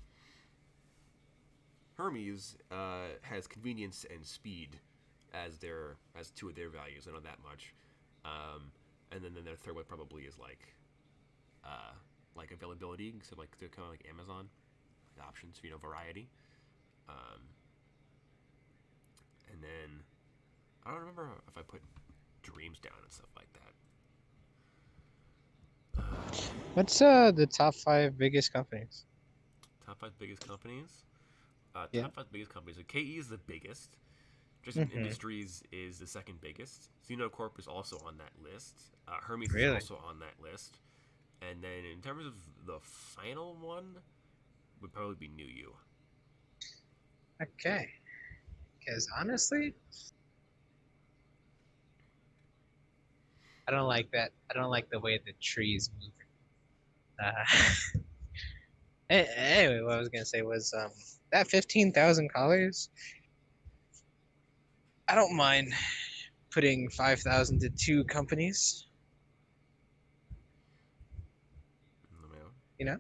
Hermes has convenience and speed as two of their values. I know that much. And then their third one probably is like availability, so like they're kind of like Amazon, like options, variety. Um, and then I don't remember if I put dreams down and stuff like that. What's the top 5 biggest companies? Top 5 biggest companies. Yeah. Top 5 biggest companies. So KE is the biggest. Just Mm-hmm. Industries is the second biggest. Xenocorp is also on that list. Hermes is Really? also on that list. And then in terms of the final one, would probably be New You. Okay. Because honestly, I don't like that. I don't like the way the trees move. Uh, anyway, what I was gonna say was that 15,000 collars. I don't mind putting 5,000 to two companies. No. You know,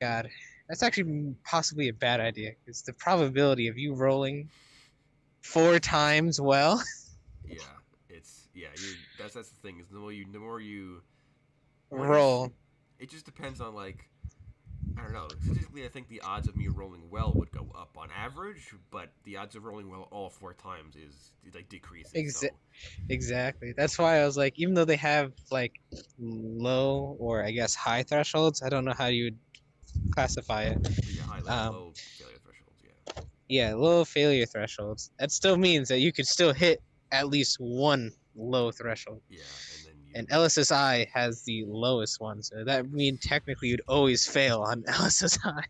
God, that's actually possibly a bad idea because the probability of you rolling four times well Yeah, you're that's the thing is the more you well roll. it just depends on like I don't know. Statistically, I think the odds of me rolling well would go up on average, but the odds of rolling well all four times is like decreases. So Exactly. That's why I was like, even though they have like low or I guess high thresholds, I don't know how you would classify it. yeah, Um, low failure thresholds. Yeah, yeah, low failure thresholds. That still means that you could still hit at least one low threshold. yeah, and then you And LSSI has the lowest one, so that means technically you'd always fail on LSSI.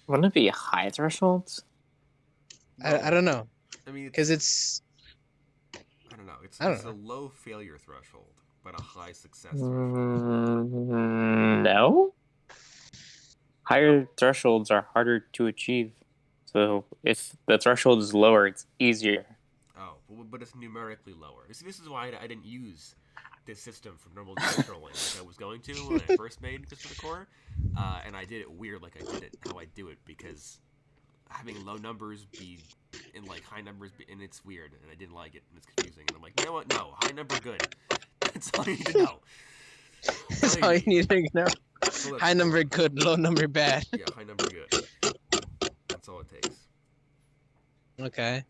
Wouldn't it be high thresholds? I don't know, I mean, because it's I don't know. I don't It's a know. low failure threshold, but a high success threshold. No. Higher thresholds are harder to achieve. So if the threshold is lower, it's easier. Oh, but it's numerically lower. See, this is why I didn't use this system for normal dice rolling like I was going to when I first made Fist of the Core, and I did it weird like I did it how I do it because having low numbers be and like high numbers be, and it's weird and I didn't like it and it's confusing and I'm like you know what no high number good that's all you need to know. That's all you need to know. High number it. good, low number bad. Yeah, high number good. That's all it takes. Okay.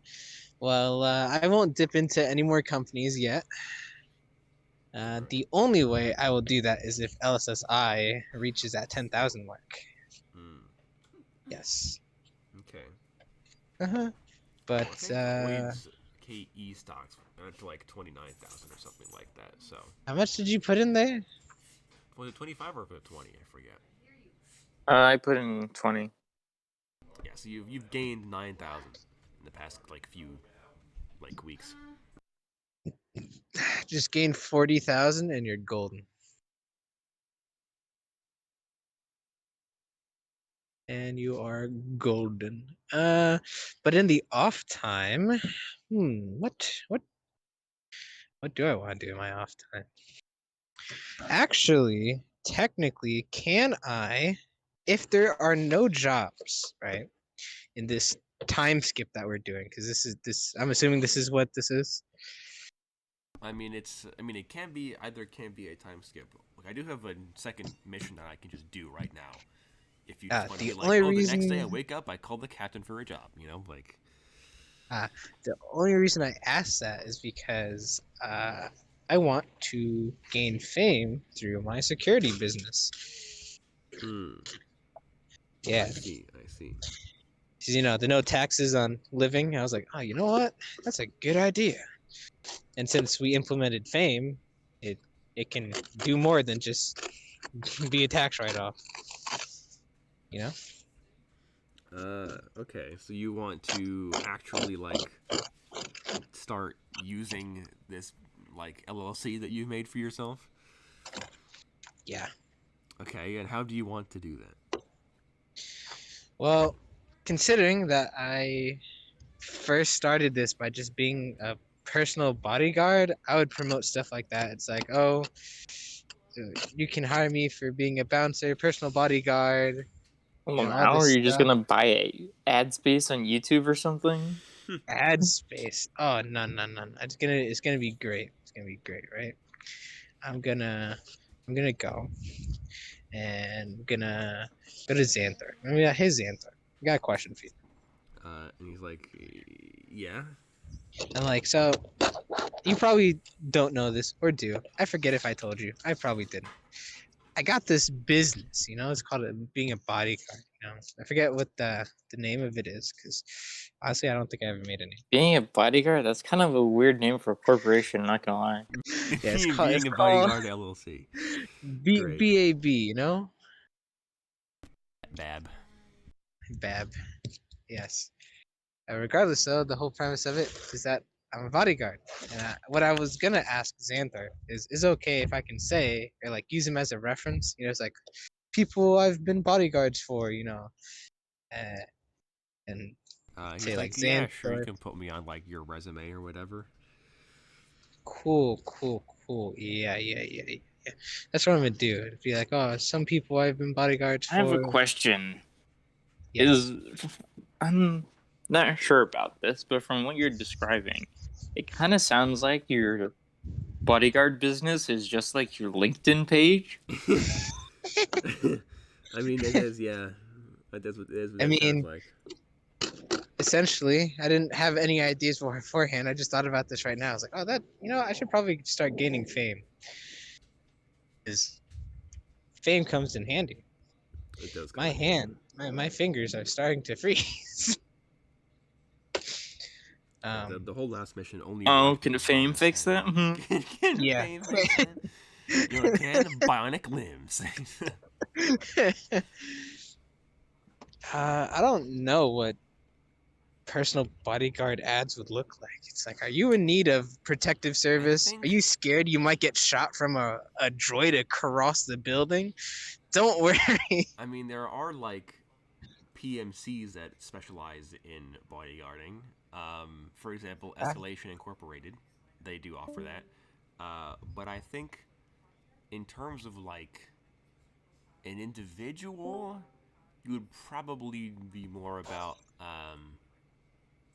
Well, I won't dip into any more companies yet. The only way I will do that is if LSSI reaches that 10,000 mark. Hmm. Yes. Okay. Uh-huh. Well, I But think Oid's KE stocks are to like 29,000 or something like that. So how much did you put in there? was it 25 or was it 20? I forget. I put in 20. Yeah, so you've gained 9,000 in the past like few like weeks. Just gain 40,000 and you're golden. And you are golden. But in the off time, what do I want to do in my off time? Actually, technically, can I, if there are no jobs, right, in this time skip that we're doing, because this, I'm assuming this is what this is. I mean, it can be a time skip. Like I do have a second mission that I can just do right now. If you just want to The be like, only oh, the next day I reason, wake up, I call the captain for a job. You know, like. the only reason I asked that is because I want to gain fame through my security business. Hmm. Yeah. I see. Because, the no taxes on living. I was like, oh, you know what? That's a good idea. And since we implemented fame, it can do more than just be a tax write-off. You know? Okay. So you want to actually like start using this like LLC that you made for yourself? Yeah. Okay, and how do you want to do that? Well, considering that I first started this by just being a personal bodyguard, I would promote stuff like that. It's like, oh, you can hire me for being a bouncer, personal bodyguard, Well, all now this are you just stuff. gonna buy ad space on YouTube or something? Ad space. Oh, no, no, no, no. It's gonna be great. It's gonna be great, right? I'm gonna go and I'm gonna go to Xanther. I mean, hey Xanther, I got a question for you. And he's like, yeah. And like, so you probably don't know this or do. I forget if I told you. I probably didn't. I got this business, it's called being a bodyguard. I forget what the name of it is because honestly, I don't think I ever made any. Being a bodyguard, that's kind of a weird name for a corporation, not gonna lie. Yeah, Being a bodyguard LLC. Great. BAB. Bab. Bab. Yes. Regardless, though, the whole premise of it is that I'm a bodyguard. And what I was gonna ask Xanthar is okay if I can say or like use him as a reference. It's like people I've been bodyguards for. Uh, and He's say like like, yeah, sure, you Xanthar. can put me on like your resume or whatever. Cool, cool, cool. Yeah. That's what I'm gonna do. It'd be like, oh, some people I've been bodyguards I have a for. question. Yes. I'm not sure about this, but from what you're describing, it kind of sounds like your bodyguard business is just like your LinkedIn page. I mean, it is, yeah. That's what I it sounds mean, like. essentially, I didn't have any ideas beforehand. I just thought about this right now. I was like, oh, I should probably start gaining fame. Because fame comes in handy. It does come My in handy. hand, my fingers are starting to freeze. Yeah, the whole last mission only Oh, worked can because fame Bonus fix had that? can yeah. fame fix that? Your 10 bionic limbs. I don't know what personal bodyguard ads would look like. It's like, are you in need of protective I service? Are think you scared you might get shot from a droid across the building? Don't worry. I mean there are like PMCs that specialize in bodyguarding. For example, Escalation Incorporated, they do offer that. But I think in terms of like an individual, you would probably be more about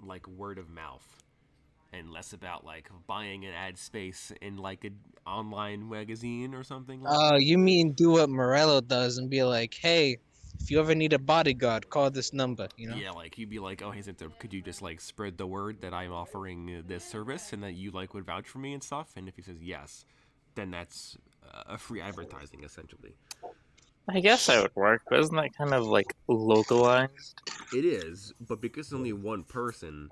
like word of mouth and less about like buying an ad space in like an online magazine or something like Oh, that. you mean do what Morello does and be like, hey, if you ever need a bodyguard, call this number. Yeah, like you'd be like, oh, hey, Zinta, could you just like spread the word that I'm offering this service and that you like would vouch for me and stuff? And if he says yes, then that's a free advertising essentially. I guess that would work, but isn't that kind of like localized? It is, but because it's only one person,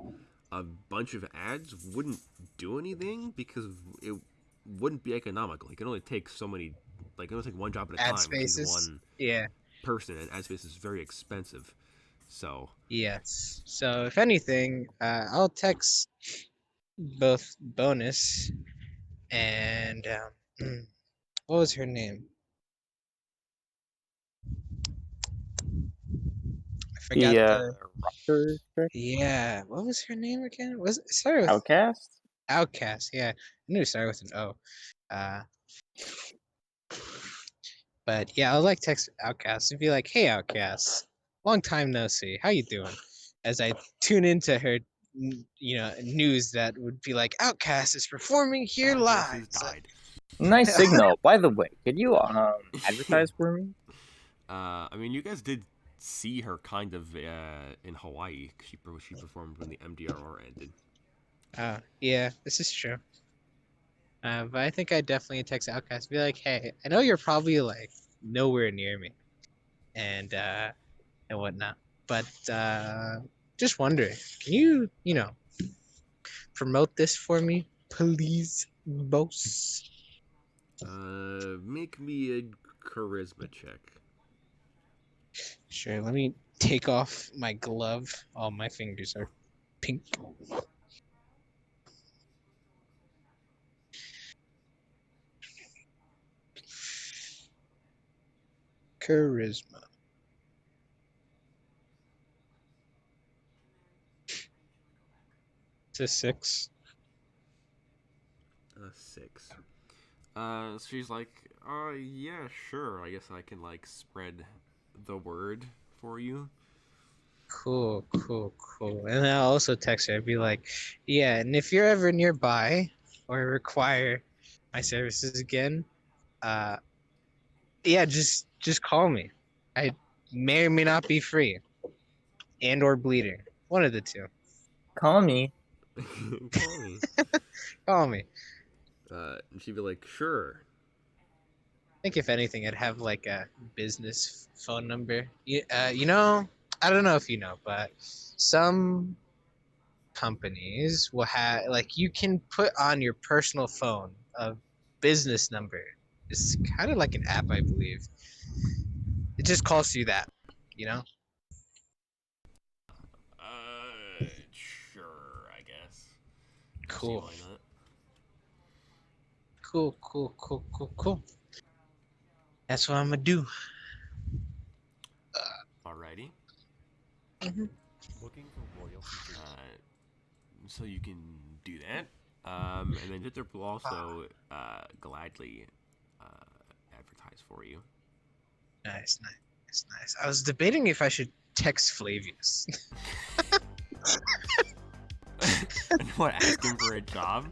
a bunch of ads wouldn't do anything because it wouldn't be economical. It can only take so many, like it only take one job at a Ad time, which is spaces. one Yeah. person, and ad space is very expensive. So Yes. So if anything, I'll text both Bonus and what was her name? I forgot The the. rocker trick? Yeah, what was her name again? Was it started with Outcast? Outcast? Yeah, I knew it started with an O. Uh, but yeah, I'll like text Outcast and be like, "Hey, Outcast, long time no see. How you doing?" As I tune into her, news that would be like, "Outcast is performing here Outcast live." has So, died. Nice signal. By the way, could you advertise for me? I mean, you guys did see her kind of in Hawaii. She performed when the MDRR ended. yeah, this is true. But I think I definitely text Outcast, be like, "Hey, I know you're probably like nowhere near me, and whatnot, but just wondering, can you promote this for me, please, boss?" Make me a charisma check. Sure. Let me take off my glove. All my fingers are pink. Charisma. It's a 6. 6. She's like, yeah, sure. I guess I can like spread the word for you. Cool, cool, cool. And then I'll also text her. I'd be like, yeah, and if you're ever nearby or require my services again, uh, yeah, just call me. I may or may not be free and or bleeding. One of the two. Call me. Call me. Call me. And she'd be like, sure. I think if anything, I'd have like a business phone number. I don't know if you know, but some companies will have like you can put on your personal phone a business number. It's kind of like an app, I believe. It just calls you that, you know. Sure, I guess. See Cool. why not? Cool. That's what I'm gonna do. Alrighty. Mhm. Looking for royalty for So you can do that. And then Jither will also gladly advertise for you. Nice. I was debating if I should text Flavius. And what, ask him for a job?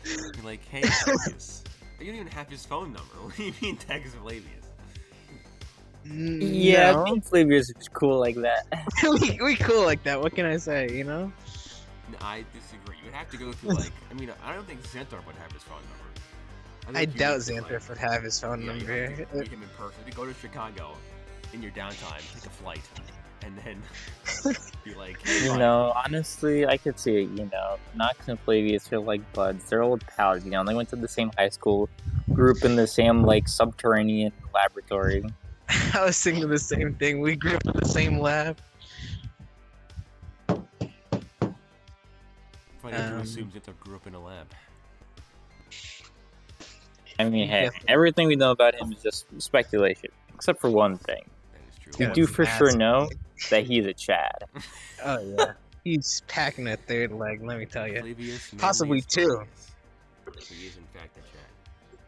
You're like, hey, Flavius. You don't even have his phone number. What do you mean text Flavius? Yeah, I No. think Flavius is cool like that. we cool like that. What can I say? You know. No, I disagree. You would have to go through, like, I mean, I don't think Xanthar would have his phone number. I think you doubt would, like, Xanthar would have his phone yeah, you number. have to meet him in person. You go to Chicago in your downtime, take a flight, and then be like, hey, You buddy. know, honestly, I could see it, Nox and Flavius are like buds. They're old pals, They went to the same high school, grew up in the same, subterranean laboratory. I was thinking the same thing. We grew up in the same lab. Funny to assume Xanthar grew up in a lab. I mean, hey, Yes. everything we know about him is just speculation, except for one thing. That is true. We Yeah, do it's for sure massive. know that he's a Chad. Oh yeah. He's packing a third leg. Let me tell you. Flavius Possibly Manlius two. Flavius. He is, in fact, a Chad.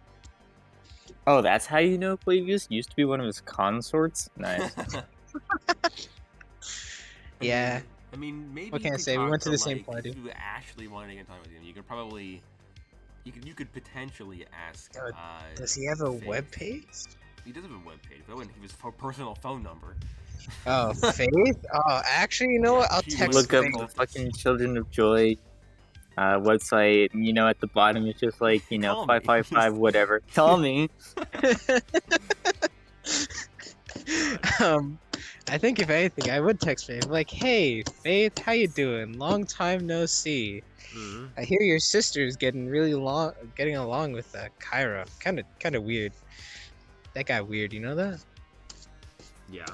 Oh, that's how you know Flavius used to be one of his consorts? Nice. Yeah. I mean, maybe. What can I you could say? We talk went to the same like, party. If you actually wanted to get in time with him, you could probably. You could potentially ask. Does he have a Faith. web page? He does have a web page, but when he was personal phone number. Oh, Faith? Oh, actually, you know what? I'll She text Look up Faith. the fucking Children of Joy website, and at the bottom it's just like, Call me. 555 whatever. Call me. I think if anything, I would text Faith. Like, hey, Faith, how you doing? Long time no see. Mm-hmm. I hear your sister's getting along with Kyra. Kind of weird. That guy weird, you know that? Yeah.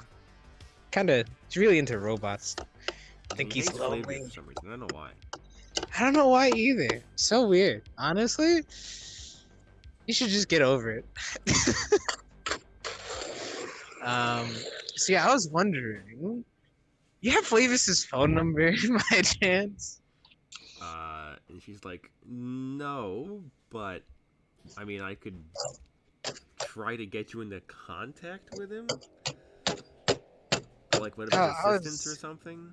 He's really into robots. I think He he's hates lonely. Flavius for some reason. I don't know why. I don't know why either. So weird. Honestly, you should just get over it. So yeah, I was wondering, you have Flavius's phone number by chance? And she's like, no, but I mean, I could try to get you into contact with him. Like, what about assistance or something?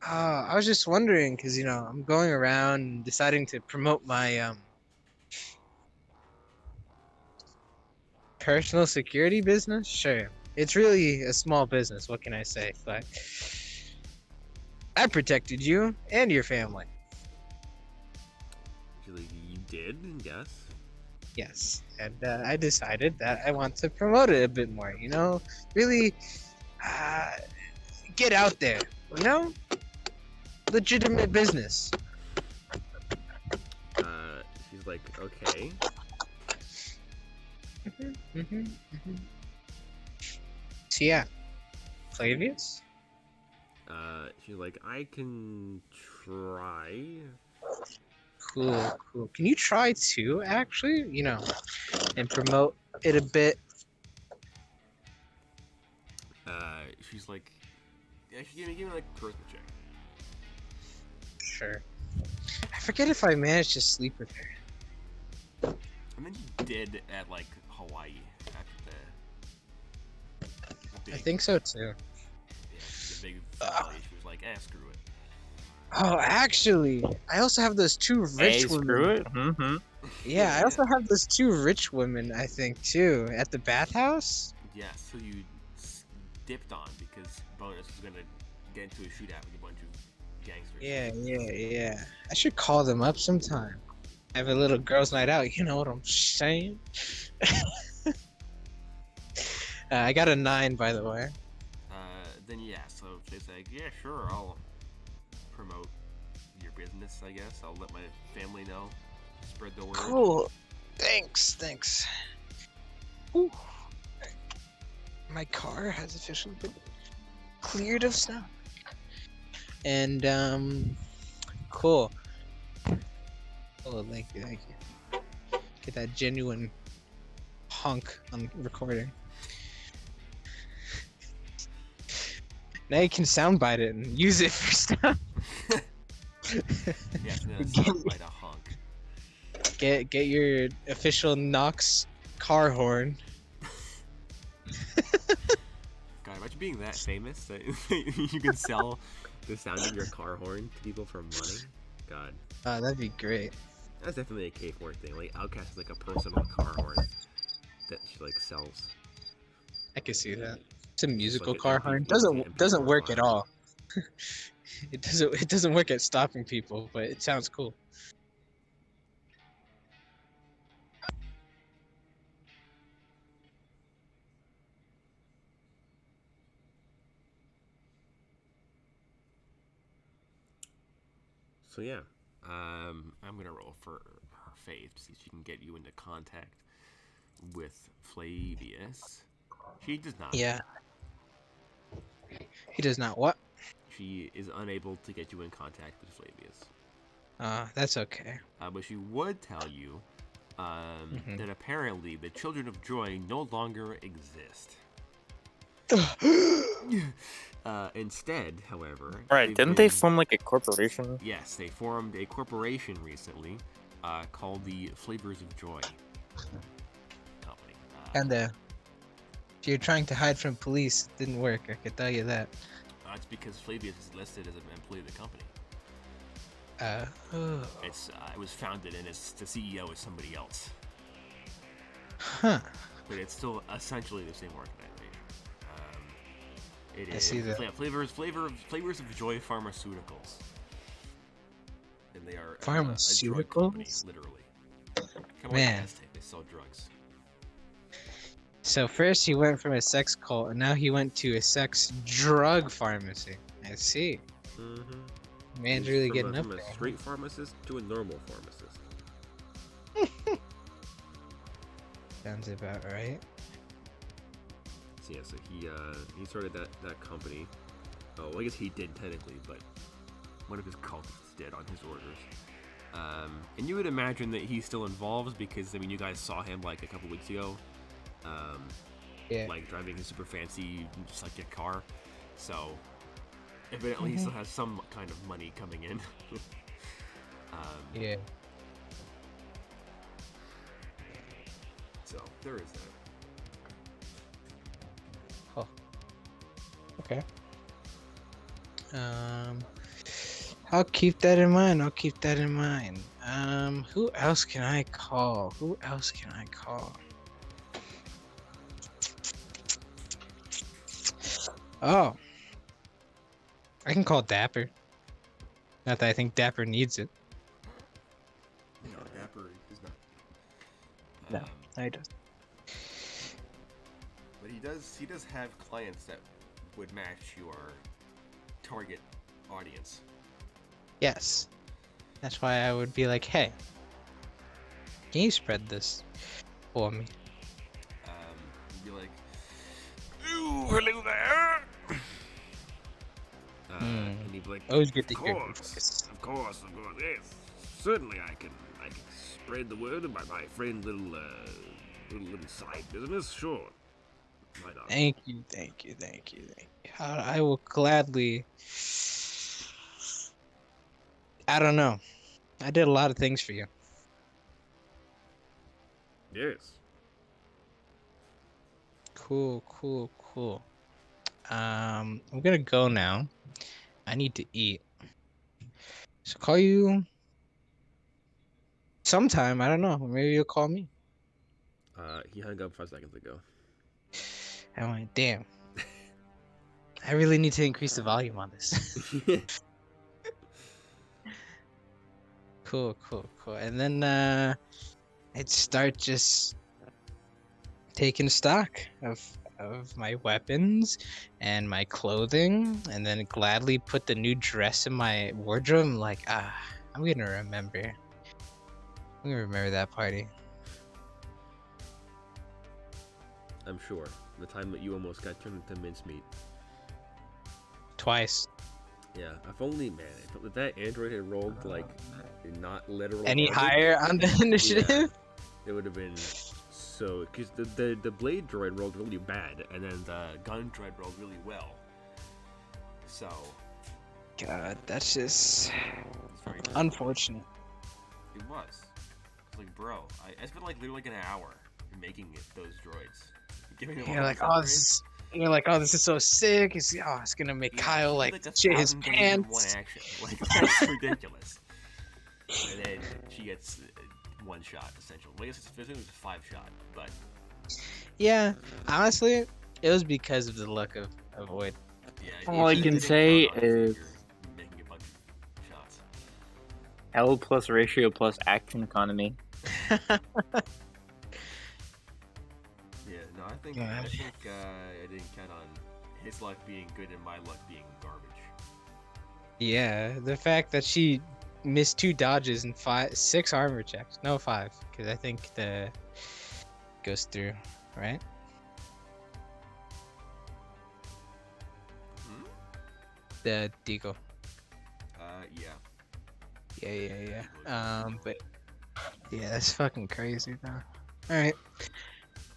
I was just wondering, because I'm going around and deciding to promote my personal security business. Sure, it's really a small business. What can I say? But I protected you and your family. Actually, you did, yes. Yes, and I decided that I want to promote it a bit more. Really get out there. Legitimate business. She's like, okay. So yeah, Flavius. She's like, I can try. Cool. Can you try too, actually? And promote it a bit. She's like, yeah, give me like a charisma check. Sure. I forget if I managed to sleep with her. And then you did at like Hawaii after the I think so too. Yeah, the big finale. She was like, screw it. Oh, actually, I also have those two rich Hey, women. screw it. Mm-hmm. Yeah, I also have those two rich women, I think, too, at the bathhouse. Yeah, so you dipped on because Bonus was gonna get into a shootout with a bunch of gangsters. Yeah. I should call them up sometime. Have a little girls' night out. You know what I'm saying? I got a 9, by the way. Then yeah, so she's like, yeah, sure, I'll promote your business. I guess I'll let my family know, spread the word. Cool. Thanks. Ooh. My car has officially been cleared of snow. And cool. Oh, thank you, thank you. Get that genuine hunk on recording. Now you can soundbite it and use it for stuff. Yeah, it's gonna sound like a honk. Get your official Knox car horn. God, imagine being that famous that you can sell the sound of your car horn to people for money. God, That'd be great. that's definitely a K4 thing. Like Outcast is like a personal car horn that she like sells. I can see that. It's a It's just musical like car an MP, horn. it's just an Doesn't MP4 work at file. all. It doesn't work at stopping people, but it sounds cool. So yeah, I'm gonna roll for her faith to see if she can get you into contact with Flavius. She does not. Yeah. He does not what? She is unable to get you in contact with Flavius. That's okay. But she would tell you Mhm. that apparently the Children of Joy no longer exist. Instead, however, Right, they've didn't they been- form like a corporation? Yes, they formed a corporation recently called the Flavors of Joy Company. And if you're trying to hide from police, it didn't work. I can tell you that. That's because Flavius is listed as an employee of the company. Oh. It was founded and the CEO is somebody else, Huh. but it's still essentially the same organization. It I is see that. Flavors of Joy Pharmaceuticals, and they are a drug company, Pharmaceuticals? literally. Kind of like Man. Aztec, they sell drugs. So first he went from a sex cult, and now he went to a sex drug pharmacy. I see. Mm-hmm. Man's really from getting a, up from a there. straight pharmacist to a normal pharmacist. Sounds about right. So yeah, so he started that company. Oh, I guess he did technically, but one of his cultists did on his orders. And you would imagine that he's still involved because I mean you guys saw him like a couple weeks ago, Yeah. like driving his super fancy psychic car. So evidently he still has some kind of money coming in. Yeah. So there is that. Okay. I'll keep that in mind. I'll keep that in mind. Who else can I call? Who else can I call? Oh, I can call Dapper. Not that I think Dapper needs it. No, Dapper is not. No, he does. But he does have clients that would match your target audience. Yes. That's why I would be like, hey, can you spread this for me? You'd be like, ooh, hello there. And he'd be like, Always good to of hear. course, yes, certainly I can spread the word about my friend little side business, sure. Why not? Thank you. I will gladly. I don't know. I did a lot of things for you. Yes. Cool. I'm gonna go now. I need to eat. So call you sometime. I don't know. Maybe you'll call me. He hung up 5 seconds ago. I went, damn. I really need to increase the volume on this. Cool. And then I'd start just taking stock of my weapons and my clothing, and then gladly put the new dress in my wardrobe. I'm like, I'm gonna remember. I'm gonna remember that party. I'm sure. The time that you almost got turned into mincemeat. Twice. Yeah, if only, man, if that android had rolled like not literal Any garbage, higher on the initiative? yeah, it would have been so. Because the blade droid rolled really bad, and then the gun droid rolled really well. So God, that's just it's very unfortunate. It was. It's like, bro, I spent like literally like an hour making those droids, giving them all You're like, these oh, upgrades. you're like, oh, this is so sick. It's gonna make Yeah, Kyle he like did, like shit his 1,000 damage in one pants. action. Like that's ridiculous. And then she gets one shot essentially. Well, I guess it was a 5-shot, but Yeah, honestly, it was because of the luck of Void. yeah. All if I you can didn't say count on it, is you're making a bunch of shots. L plus ratio plus action economy. Yeah, no, I think God. I didn't count on his luck being good and my luck being garbage. Yeah, the fact that she missed 2 dodges and 6 armor checks. No, 5, because I think the goes through, right? Hmm? The deagle. Yeah. Yeah. But yeah, that's fucking crazy though. All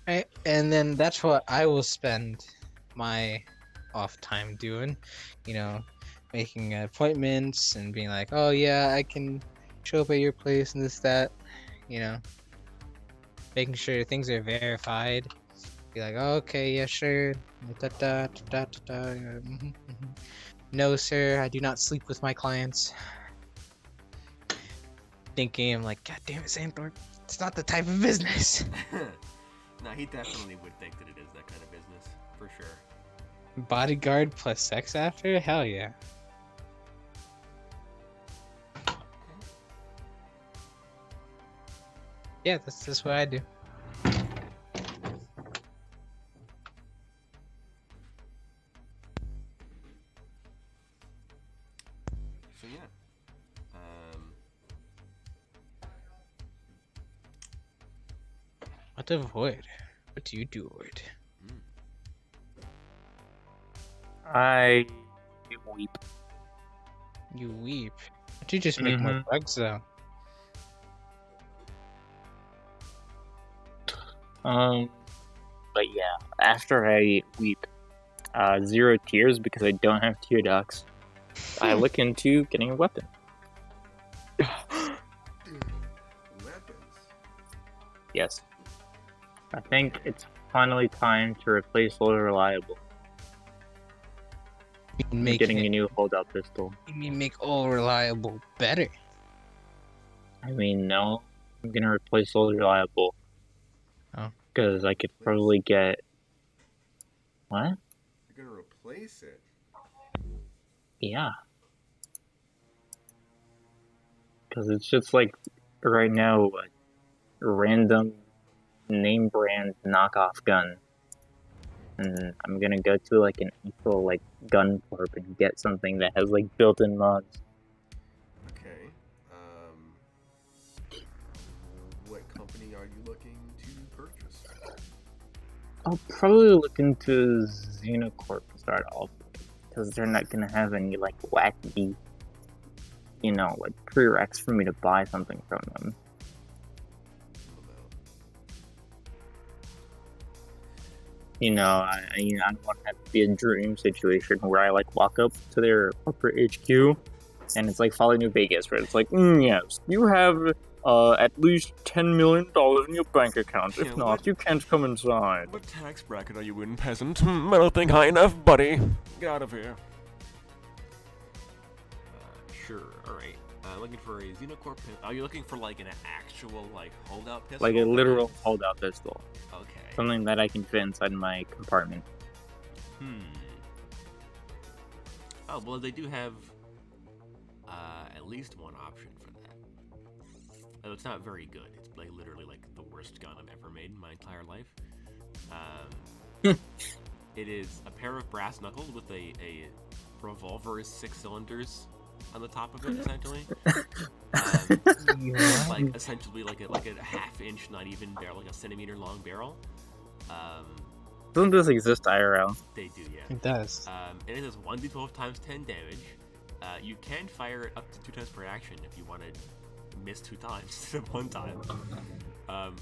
right, and then that's what I will spend my off time doing. You know, making appointments and being like, oh yeah, I can show up at your place and this that. You know, making sure things are verified. Be like, oh, okay, yeah, sure. Da, da, da, da, da, da. Mhm, mhm. No, sir, I do not sleep with my clients. Thinking, I'm like, God damn it, Sandthorpe. It's not the type of business. No, he definitely would think that it is that kind of business, for sure. Bodyguard plus sex after? Hell yeah. Yeah, that's what I do. So yeah. What to avoid? What do you do avoid? I weep. You weep. But you just make more drugs though. But yeah, after I weep, 0 tears because I don't have tear ducts. I look into getting a weapon. Weapons. Yes. I think it's finally time to replace Old Reliable. I'm getting a new holdout pistol. You mean make all reliable better? I mean, no. I'm gonna replace Old Reliable. Oh. Because I could probably get... What? You're gonna replace it? Yeah. Because it's just like, right now, a random name brand knockoff gun. And I'm gonna go to like an actual like gun corp and get something that has like built-in mods. Okay. What company are you looking to purchase? I'll probably look into Xenocorp to start off with, because they're not gonna have any like wacky, like prereqs for me to buy something from them. I don't want to have to be a dream situation where I like walk up to their corporate HQ and it's like Fallout New Vegas, where it's like, yes, you have at least $10 million in your bank account. Yeah, If not, you can't come inside. What tax bracket are you in, peasant? I don't think high enough, buddy. Get out of here. Sure, alright. Looking for a Xenocorp pistol. Are you looking for like an actual like holdout pistol? Like a literal holdout pistol. Okay. Something that I can fit inside my compartment. Oh, well, they do have at least one option for that. Although it's not very good. It's like literally like the worst gun I've ever made in my entire life. It is a pair of brass knuckles with a revolver 6 cylinders on the top of it, essentially. Like essentially like a half-inch, not even barrel, like a centimeter-long barrel. Doesn't this exist IRL? They do, yeah. It does. And it does 1d12 times 10 damage. You can fire it up to 2 times per action if you want to miss 2 times instead of 1 time.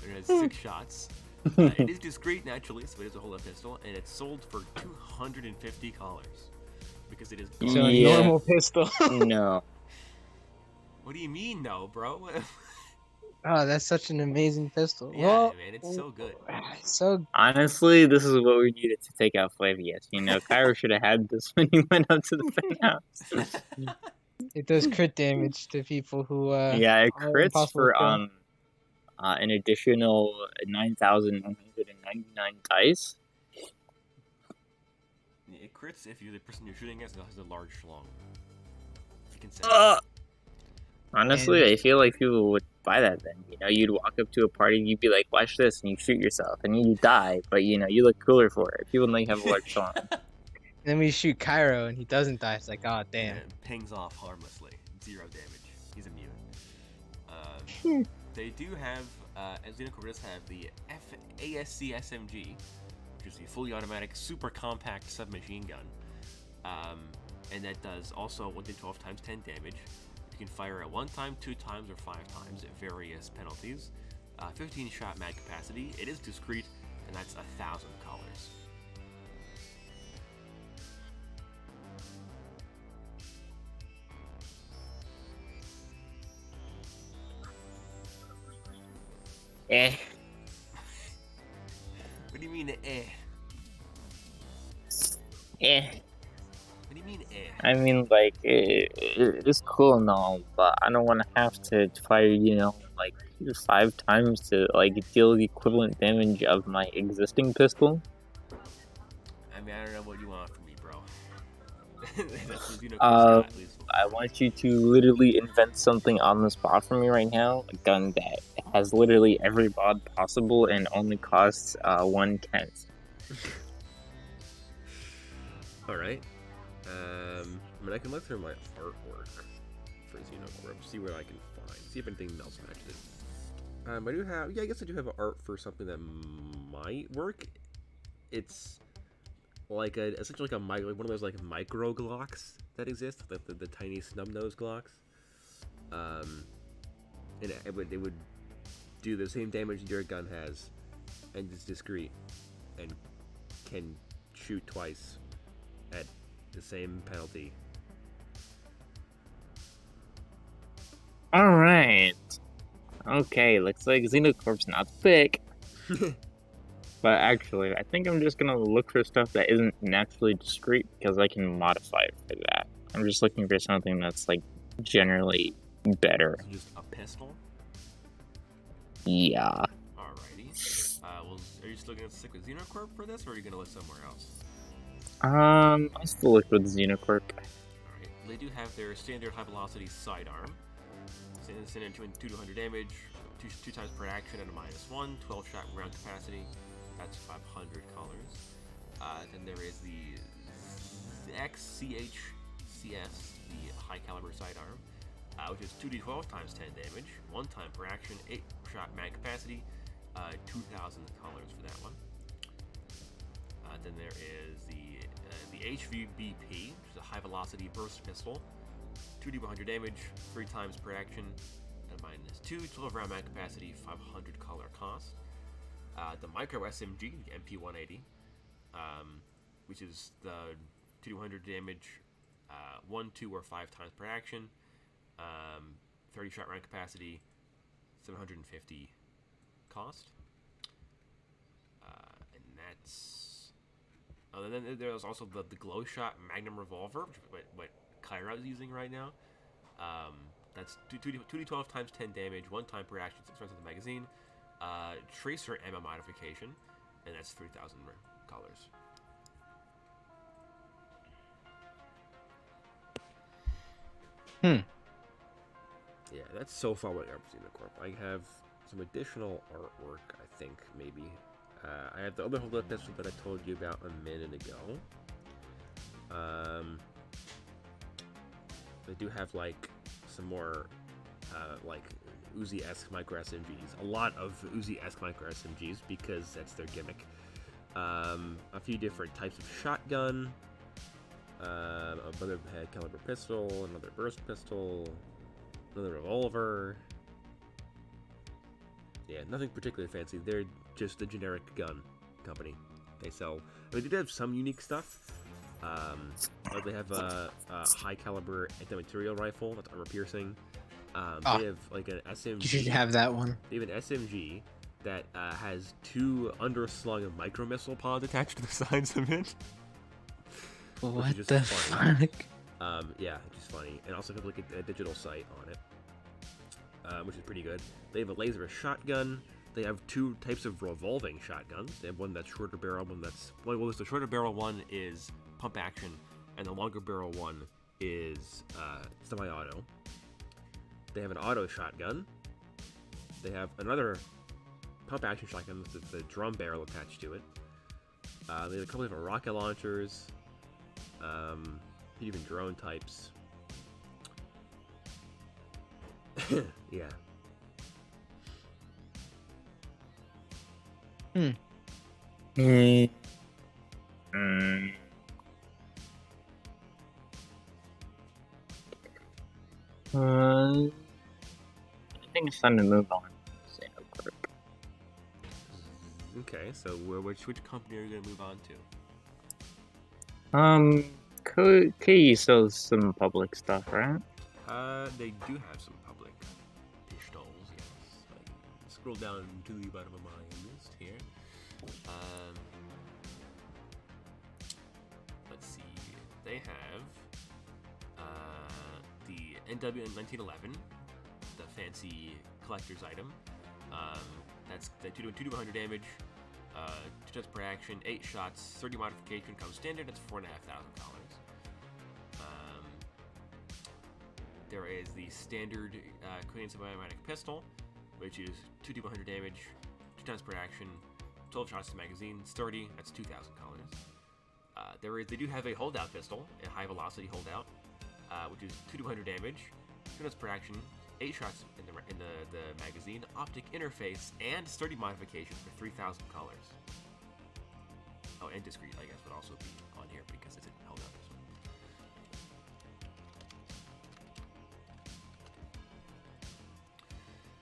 It has 6 shots. It is discreet naturally, so it is a hold-up pistol, and it's sold for $250 because it is garbage. So a Yeah. normal pistol. No. What do you mean, no, bro? Oh, that's such an amazing pistol. Yeah, Well, man, it's so good. so Honestly, this is what we needed to take out Flavius. You know, Cairo should have had this when he went up to the penthouse. it does crit damage to people who Yeah, it are crits impossible to for kill. an additional 9,999 dice. It crits if the person you're shooting at has a large schlong. If you can sense it. Honestly, And I feel like people would buy that then. You know, you'd walk up to a party, you'd be like, watch this, and you shoot yourself, and you die, but you know, you look cooler for it. People know you have a large schlong. then we shoot Cairo and he doesn't die. It's like, oh damn. It pings off harmlessly. 0 damage. He's immune. They do have, as Xenocorp does have the ASC SMG, which is the fully automatic super compact submachine gun. And that does also 1d12 times 10 damage. You can fire it 1 time, 2 times, or 5 times at various penalties. 15 shot mag capacity. It is discreet, and that's 1,000 Kollars. Eh. What do you mean, eh? Eh. What do you mean, eh? I mean, like, it is cool and all, but I don't want to have to fire, you know, like, 5 times to, like, deal the equivalent damage of my existing pistol. I mean, I don't know what you want from me, bro. That's what Xenocorp's Um, got, at least. I want you to literally invent something on the spot for me right now. A gun that has literally every mod possible and only costs 1/10. Alright. I mean, I can look through my artwork for Xenocorp, see what I can find, see if anything else matches it. I do have, yeah, I guess I do have art for something that might work. It's like essentially like one of those like micro Glocks that exist, the tiny snub nose Glocks. And it would do the same damage your gun has, and it's discreet, and can shoot twice at the same penalty. Alright. Okay, looks like Xenocorp's not thick. But actually, I think I'm just gonna look for stuff that isn't naturally discreet because I can modify it for that. I'm just looking for something that's, like, generally better. Just a pistol. Yeah. Alrighty. Well, are you still gonna stick with Xenocorp for this, or are you gonna look somewhere else? I'll still look with Xenocorp. Alright. They do have their standard high velocity sidearm. Send into 2 to 100 damage, 2 times per action at a -1, 12 shot round capacity. That's 500 Kollars. Then there is the XCHCS, the high caliber sidearm, which is 2d12 times 10 damage, 1 time per action, 8 shot mag capacity, 2,000 Kollars for that one. Then there is the HVBP, which is a high velocity burst pistol, 2d100 damage, 3 times per action, at -2, 12 round mag capacity, 500 Kollar cost. The micro SMG, the MP180, which is the 2d100 damage, 1, 2, or 5 times per action, 30 shot round capacity, 750 cost. And that's. And then there's also the glow shot Magnum revolver, which is what Kyra is using right now. That's 2d12 times 10 damage, 1 time per action, 6 rounds of the magazine. Tracer ammo modification, and that's 3,000 Kollars. Yeah, that's so far what I have seen in the corp. I have some additional artwork, I think, maybe. I have the other hold-up pistol that I told you about a minute ago. They do have, like, some more, like, Uzi-esque micro SMGs. A lot of Uzi-esque micro SMGs, because that's their gimmick. A few different types of shotgun. Another head caliber pistol, another burst pistol, another revolver. Yeah, nothing particularly fancy. They're just a generic gun company. They sell. I mean, they do have some unique stuff. Like they have a high caliber anti-material rifle that's armor piercing. Ah, They have like an SMG. you should have that one. They have an SMG that has 2 underslung micro missile pods attached to the sides of it. What just the funny. fuck? Yeah, which is funny, and also have like a digital sight on it, which is pretty good. They have a laser shotgun. They have 2 types of revolving shotguns. They have one that's shorter barrel, one that's the shorter barrel one is pump action, and the longer barrel one is semi-auto. They have an auto shotgun. They have another pump action shotgun with the drum barrel attached to it. They have a couple different rocket launchers. Even drone types. Yeah. Mm. I think it's time to move on. Okay, so which company are you gonna move on to? KE sells some public stuff, right? They do have some public pistols, yes. Scroll down to the bottom of my list here. Let's see. They have the NW 1911, the fancy collector's item. That's the 2 to 100 damage, 2 shots per action, 8 shots, 30 modification comes standard. That's $4,500. There is the standard Korean semi-automatic pistol, which is 2 to 100 damage, 2 times per action, 12 shots to magazine, sturdy. That's $2,000. They do have a holdout pistol, a high velocity holdout, which is 2 to 100 damage, 2 times per action, 8 shots in the magazine, optic interface, and sturdy modification for $3,000. Oh, and discreet, I guess, would also be on here because it's a held out pistol.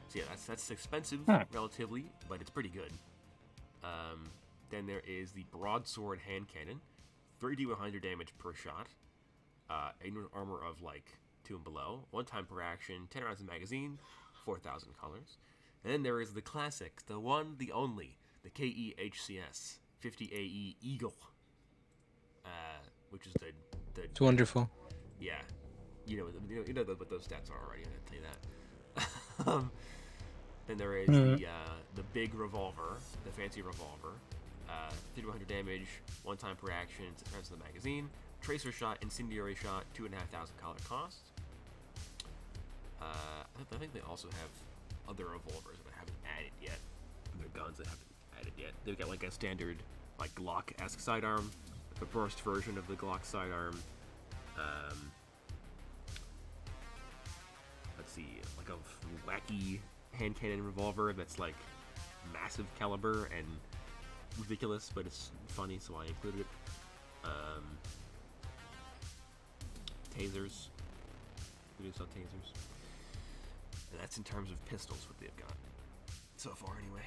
So yeah, that's expensive relatively, but it's pretty good. Then there is the broadsword hand cannon, 30 to 100 damage per shot, ignorant armor of like 2 and below, 1 time per action, 10 rounds in magazine, 4,000 colors. And then there is the classic, the one, the only, the KEHCS 50 AE Eagle, which is the It's wonderful. yeah, you know what those stats are already. I'm gonna tell you that. Then there is the big revolver, the fancy revolver, 3 to 100 damage, 1 time per action, 6 rounds in the magazine, tracer shot, incendiary shot, $2,500 cost. I think they also have other revolvers that I haven't added yet. They're guns that haven't added yet. They've got like a standard, like Glock-esque sidearm, the burst version of the Glock sidearm. Let's see, like a wacky hand cannon revolver that's like massive caliber and ridiculous, but it's funny, so I included it. Tasers. We do sell tasers. And that's in terms of pistols, what they've got. So far, anyway.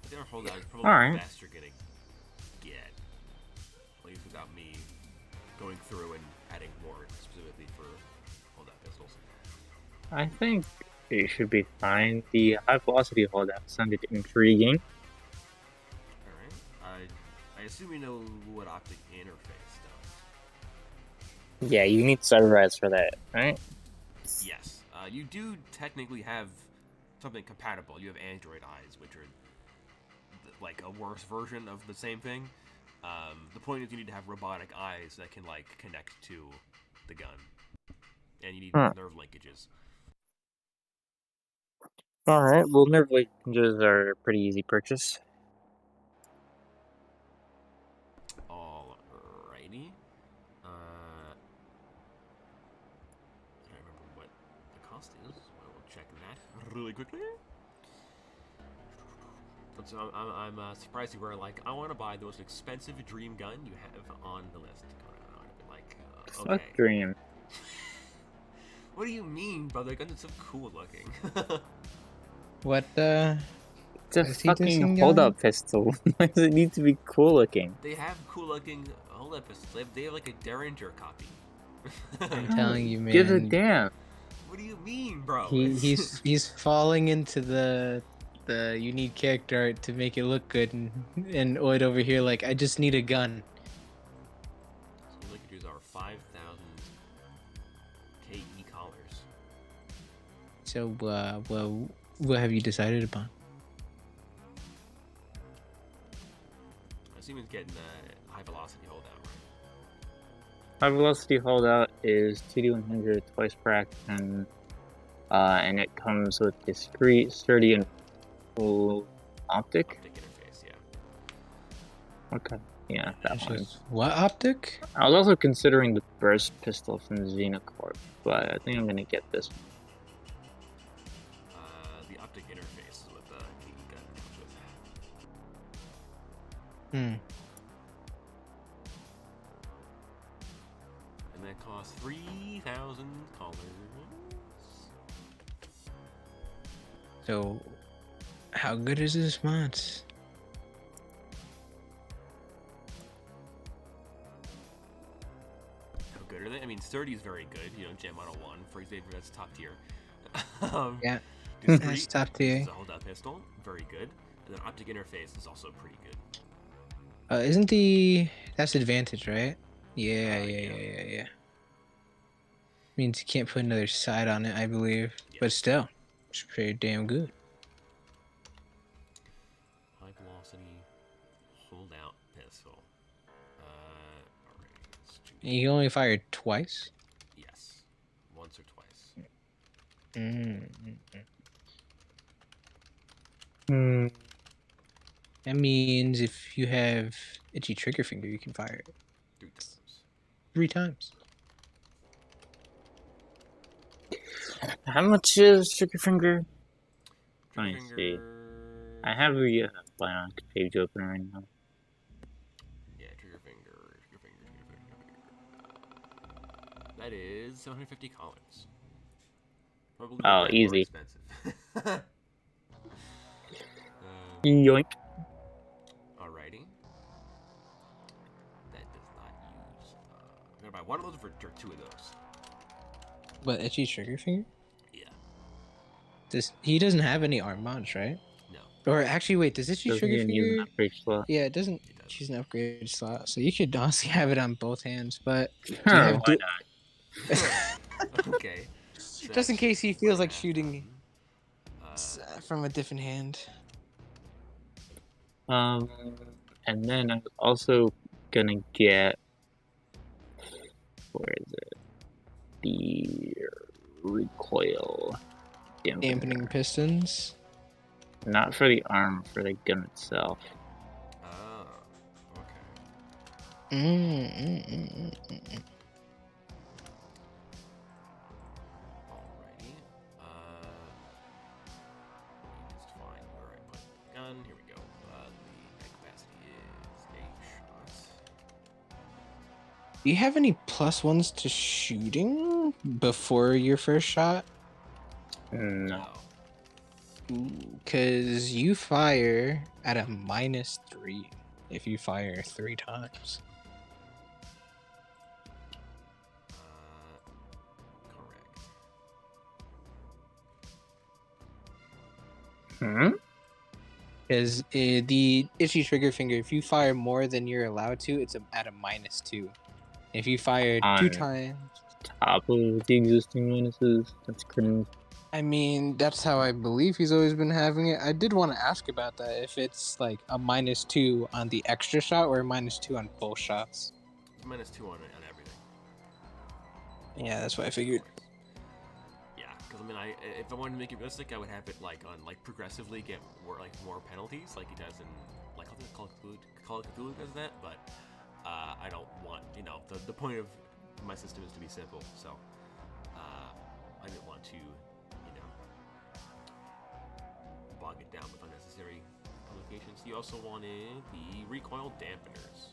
But their holdout is probably the best you're gonna get. At least without me going through and adding more specifically for holdout pistols. I think it should be fine. The high velocity holdout sounded intriguing. Alright. I assume you know what optic interface does. Yeah, you need Sunrise for that, right? Yes. You do technically have something compatible. You have Android eyes, which are like a worse version of the same thing. The point is you need to have robotic eyes that can like connect to the gun. And you need nerve linkages. Alright, well nerve linkages are a pretty easy purchase. Alrighty. I don't remember what the cost is. I will check that really quickly. So I'm surprised you were like, I want to buy the most expensive dream gun you have on the list. I would have been like, Fuck okay. Dream. What do you mean, brother? Guns are so cool looking. What It's a is he fucking dissing hold-up pistol. Why does it need to be cool looking? They have cool looking hold-up pistols. They have like a Derringer copy. I'm telling you, Give a man. damn. What do you mean, bro? He's falling into the you need character art to make it look good, and Oid over here like I just need a gun. So we could use our 5,000 KE collars. So well, what have you decided upon? I assume it's getting the high velocity holdout, right? High velocity holdout is 2D100 twice per action, and it comes with discrete, sturdy, and full optic. Optic interface, yeah. Okay, yeah, that one. What optic? I was also considering the burst pistol from Xenocorp, but I think I'm gonna get this one. The optic interface is what the KE gun comes with. Hmm. And that costs 3,000 collars. So, how good is this mod? How good are they? I mean, sturdy is very good. You know, Gem 101, for example, that's top tier. Yeah, Discreet that's top tier. is a hold-out pistol, very good. And then optic interface is also pretty good. Isn't that's advantage, right? Yeah. Means you can't put another side on it, I believe. Yeah. But still, it's pretty damn good. High velocity hold-out pistol. Alright, let's choose. And you can only fire twice. Yes, once or twice. Hmm. That means if you have itchy trigger finger, you can fire it 3 times. 3 times. How much is Trigger Finger? Trigger I see. finger. I have the Bionic page open right now. Yeah, trigger finger. That is 750 collars. Probably Oh, more easy. expensive. Yoink. Alrighty. That does not use. I'm gonna buy one of those for 2 of those. But itchy trigger finger? Yeah. He doesn't have any arm mods, right? No. Or actually, wait, does itchy Doesn't trigger even use an finger? upgrade slot. Yeah, it doesn't. It does. She's an upgrade slot, so you could honestly have it on both hands. But do you Huh, have why Okay. So just in that's case he feels like 1.5 shooting thousand. from a different hand? not? And then I'm also gonna get, where is it? The recoil Dampening pistons. Not for the arm, for the gun itself. Oh, okay. Alrighty. Let me just find where I put the gun. Here we go. The net capacity is 8 shots. Do you have any +1s to shooting before your first shot? No. Because you fire at a -3 if you fire 3 times. Correct. Hmm? Because the itchy trigger finger, if you fire more than you're allowed to, it's at a -2. If you fire 2 On times, top of the existing minuses, that's cringe. I mean, that's how I believe he's always been having it. I did want to ask about that, if it's like a -2 on the extra shot or a -2 on both shots. It's -2 on everything. Yeah, that's what I figured. Yeah, because I mean, if I wanted to make it realistic, I would have it like on progressively get more penalties, like he does in like I think Call of Cthulhu does that, but I don't want the point of my system is to be simple, so I didn't want to bog it down with unnecessary complications. you also wanted the recoil dampeners.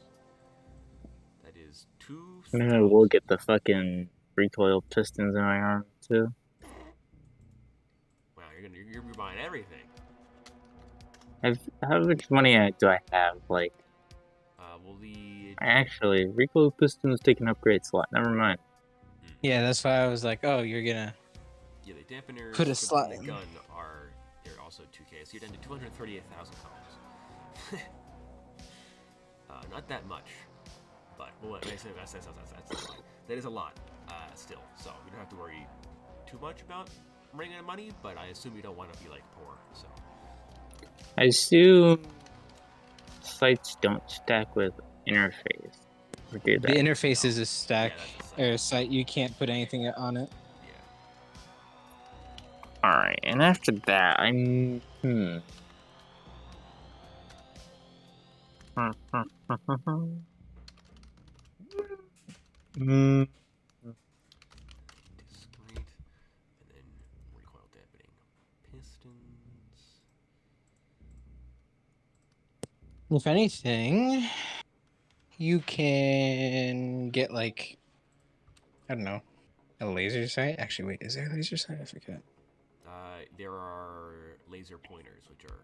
That is 2 Maybe I throws. will get the fucking recoil pistons in my arm too. Wow, you're buying everything. How much money do I have? Like, Well, the actually, recoil pistons take an upgrade slot. Never mind. Yeah, that's why I was like, oh, you're gonna the dampeners put a for slot the in. gun they're also 2K, so you're down to 238,000 colors. Not that much, but that's a lot. That is a lot still. So you don't have to worry too much about running out of money. But I assume you don't want to be like poor. So I assume sites don't stack with interface. Or do The they? interface No. is a stack Yeah, that's a or a site. You can't put anything on it. yeah. Alright, and after that, I'm... Discrete, and then recoil dampening pistons. If anything, you can get like, I don't know, a laser sight. Actually, wait, is there a laser sight? I forget. There are laser pointers, which are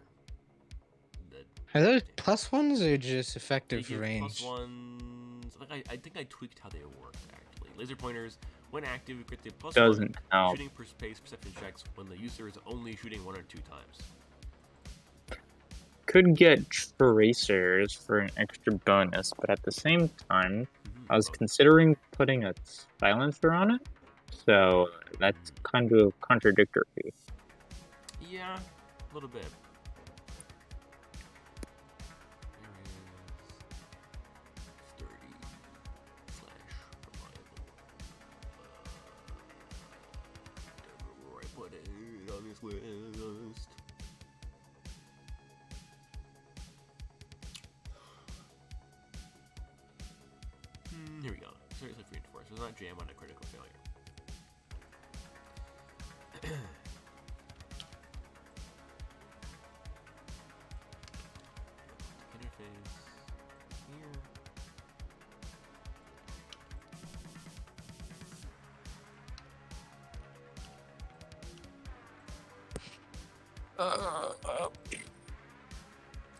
the Are those plus ones or just they effective give range? +1s. I think I tweaked how they work actually. Laser pointers, when active, get the +1 Doesn't help. shooting per space perception checks when the user is only shooting 1 or 2 times. Could get tracers for an extra bonus, but at the same time, I was considering putting a silencer on it, so that's kind of contradictory. Yeah, a little bit. There is 30/reliable. Where I put it on this list. Here we go. Seriously reinforced. Does not jam on a critical failure. Interface here.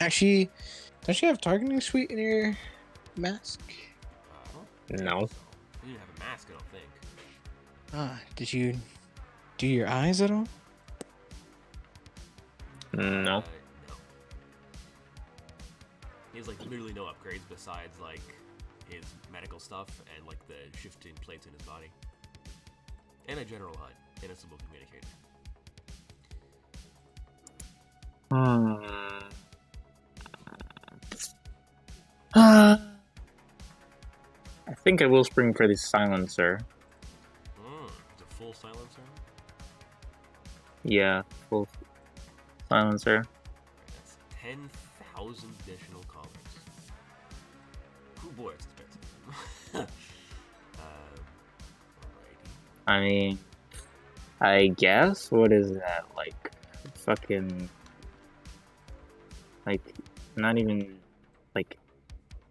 Actually, don't you have targeting suite in your mask? I don't No. think so. You didn't have a mask, I don't think. Did you do your eyes at all? No. No. He has like literally no upgrades besides like his medical stuff and like the shifting plates in his body. And a general HUD and a simple communicator. I think I will spring for the silencer. It's a full silencer. Yeah, full silencer. That's 10,000 additional colors. Oh boy, it's expensive. Alrighty. I mean, I guess, what is that, like, fucking, like, not even, like,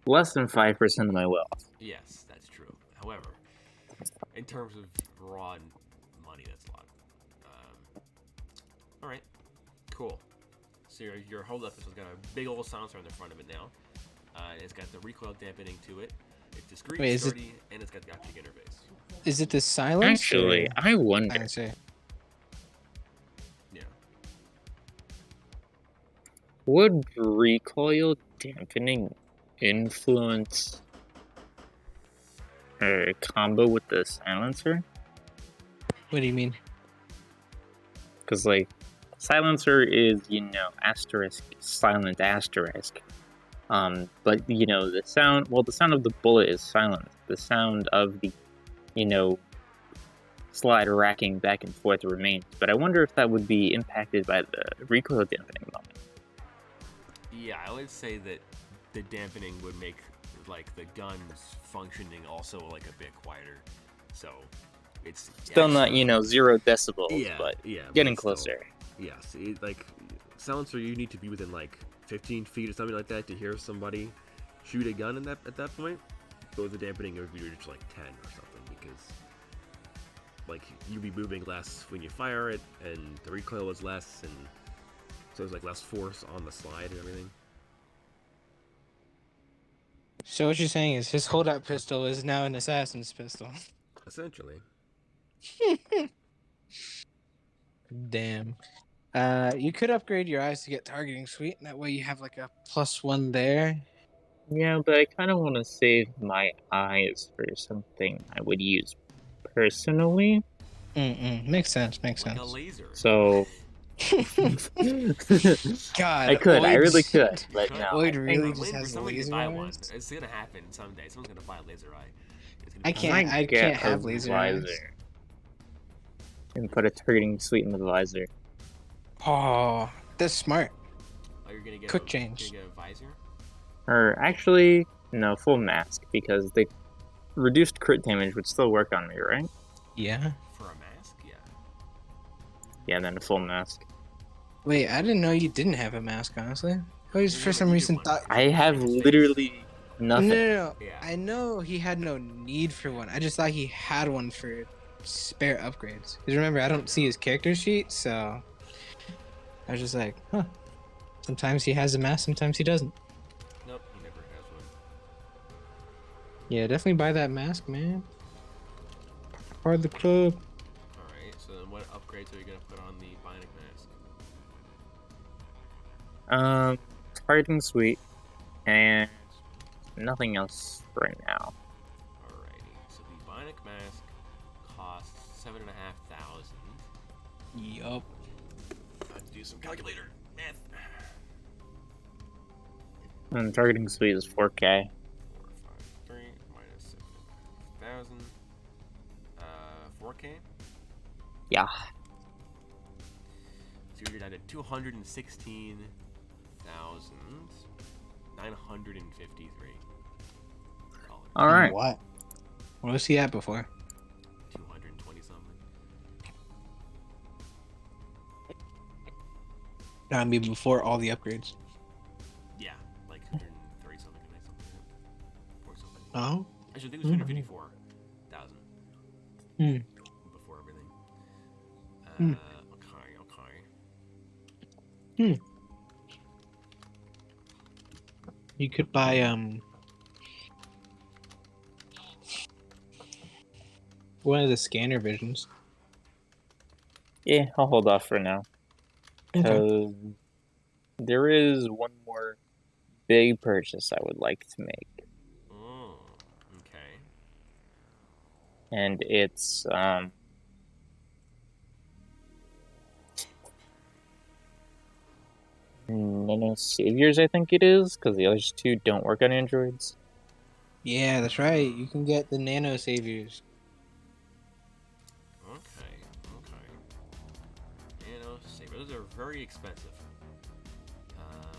less than 5% of my wealth. Yes, that's true. However, in terms of raw money, that's a lot. Alright, cool. So your hold-up has got a big old silencer on the front of it now. It's got the recoil dampening to it. It's discreet, Wait, sturdy, and it's got the optic interface. Is it the silence? Actually, I wonder, Silencer. Yeah. would recoil dampening influence a combo with the silencer? What do you mean? Because, like, silencer is, asterisk, silent asterisk. But, the sound of the bullet is silent. The sound of the, slide racking back and forth remains. But I wonder if that would be impacted by the recoil dampening moment. Yeah, I would say that the dampening would make, like, the gun's functioning also, like, a bit quieter. So, it's... Still not, 0 decibels, Yeah, but yeah, getting but still, closer. yes, like, silencer, you need to be within, like, 15 feet or something like that to hear somebody shoot a gun at that point, so the dampening would be just like 10 or something, because like you'd be moving less when you fire it, and the recoil is less, and so there's like less force on the slide and everything. So what you're saying is his holdout pistol is now an assassin's pistol. Essentially. Damn. You could upgrade your eyes to get targeting suite, and that way you have like a +1 there. Yeah, but I kind of want to save my eyes for something I would use personally. Makes sense. Makes Like a sense. laser. So God, I could, I really Oid's- could, but no. Oid I really think just has someone can laser buy one. eyes. It's gonna happen someday. Someone's gonna buy a laser eye. It's gonna I be can't. might I get can't a have laser eyes. visor and put a targeting suite in the visor. Oh, that's smart. Oh, you're gonna get Quick a, change. You're gonna get a visor. Or actually, no, full mask, because the reduced crit damage would still work on me, right? Yeah. For a mask, yeah. Yeah, then a full mask. Wait, I didn't know you didn't have a mask. Honestly, I always You for never some needed reason one. thought. I have His face. literally No, nothing. no. Yeah. I know he had no need for one. I just thought he had one for spare upgrades. Because remember, I don't see his character sheet, so I was just like, huh. Sometimes he has a mask, sometimes he doesn't. Nope, he never has one. Yeah, definitely buy that mask, man. Part of the club. Alright, so then what upgrades are you gonna put on the Bionic Mask? Targeting suite, and nothing else right now. Alrighty, so the Bionic Mask costs 7,500. Yup. I have to do some calculator math. And targeting suite is 4K. 453 minus 7,500. 4K? Yeah. So you're down to 216,953. Alright. What? What was he at before? 220 something. I mean, before all the upgrades. Yeah, like 130 something, I think, something like that. Or something. Oh? Actually, I think it was 254,000 Hmm. before everything. Hmm. Okay. You could buy one of the scanner visions. Yeah, I'll hold off for now. Okay. Because there is one more big purchase I would like to make. Oh, okay. And it's Nano Saviors, I think it is, because the other two don't work on androids. Yeah, that's right. You can get the nano saviors. Okay. Nano Saber. Those are very expensive.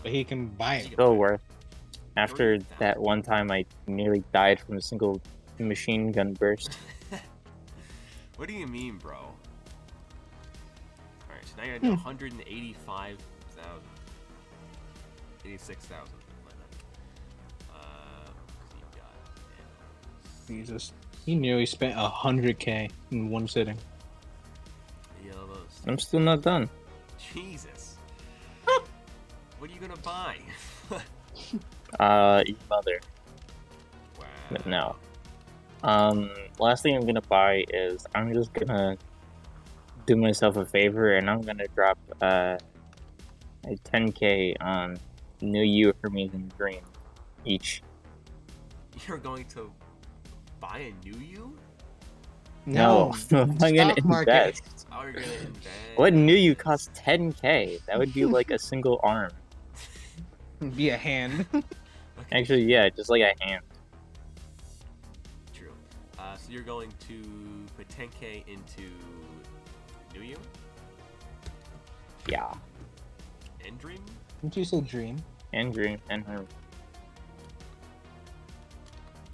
But he can buy it. Still worth. After 30,000. that one time I nearly died from a single machine gun burst. What do you mean, bro? Alright, so now you're at 185,000. 86,000. Like that. You got Jesus. He nearly spent 100K in one sitting. those. I'm still not done. Jesus. What are you gonna buy? Your mother. Wow. But no. Last thing I'm gonna buy is I'm just gonna do myself a favor and I'm gonna drop a 10K on New You, Hermes, and Dream each. You're going to buy a new you? No, I'm gonna Stock market. invest. Oh, you're gonna invest. What New You costs 10K? That would be like a single arm. Be a hand. Okay, Actually, yeah, just like a hand. true. So you're going to put 10K into new you Yeah, and dream? Didn't you say dream? and Dream and Hermes.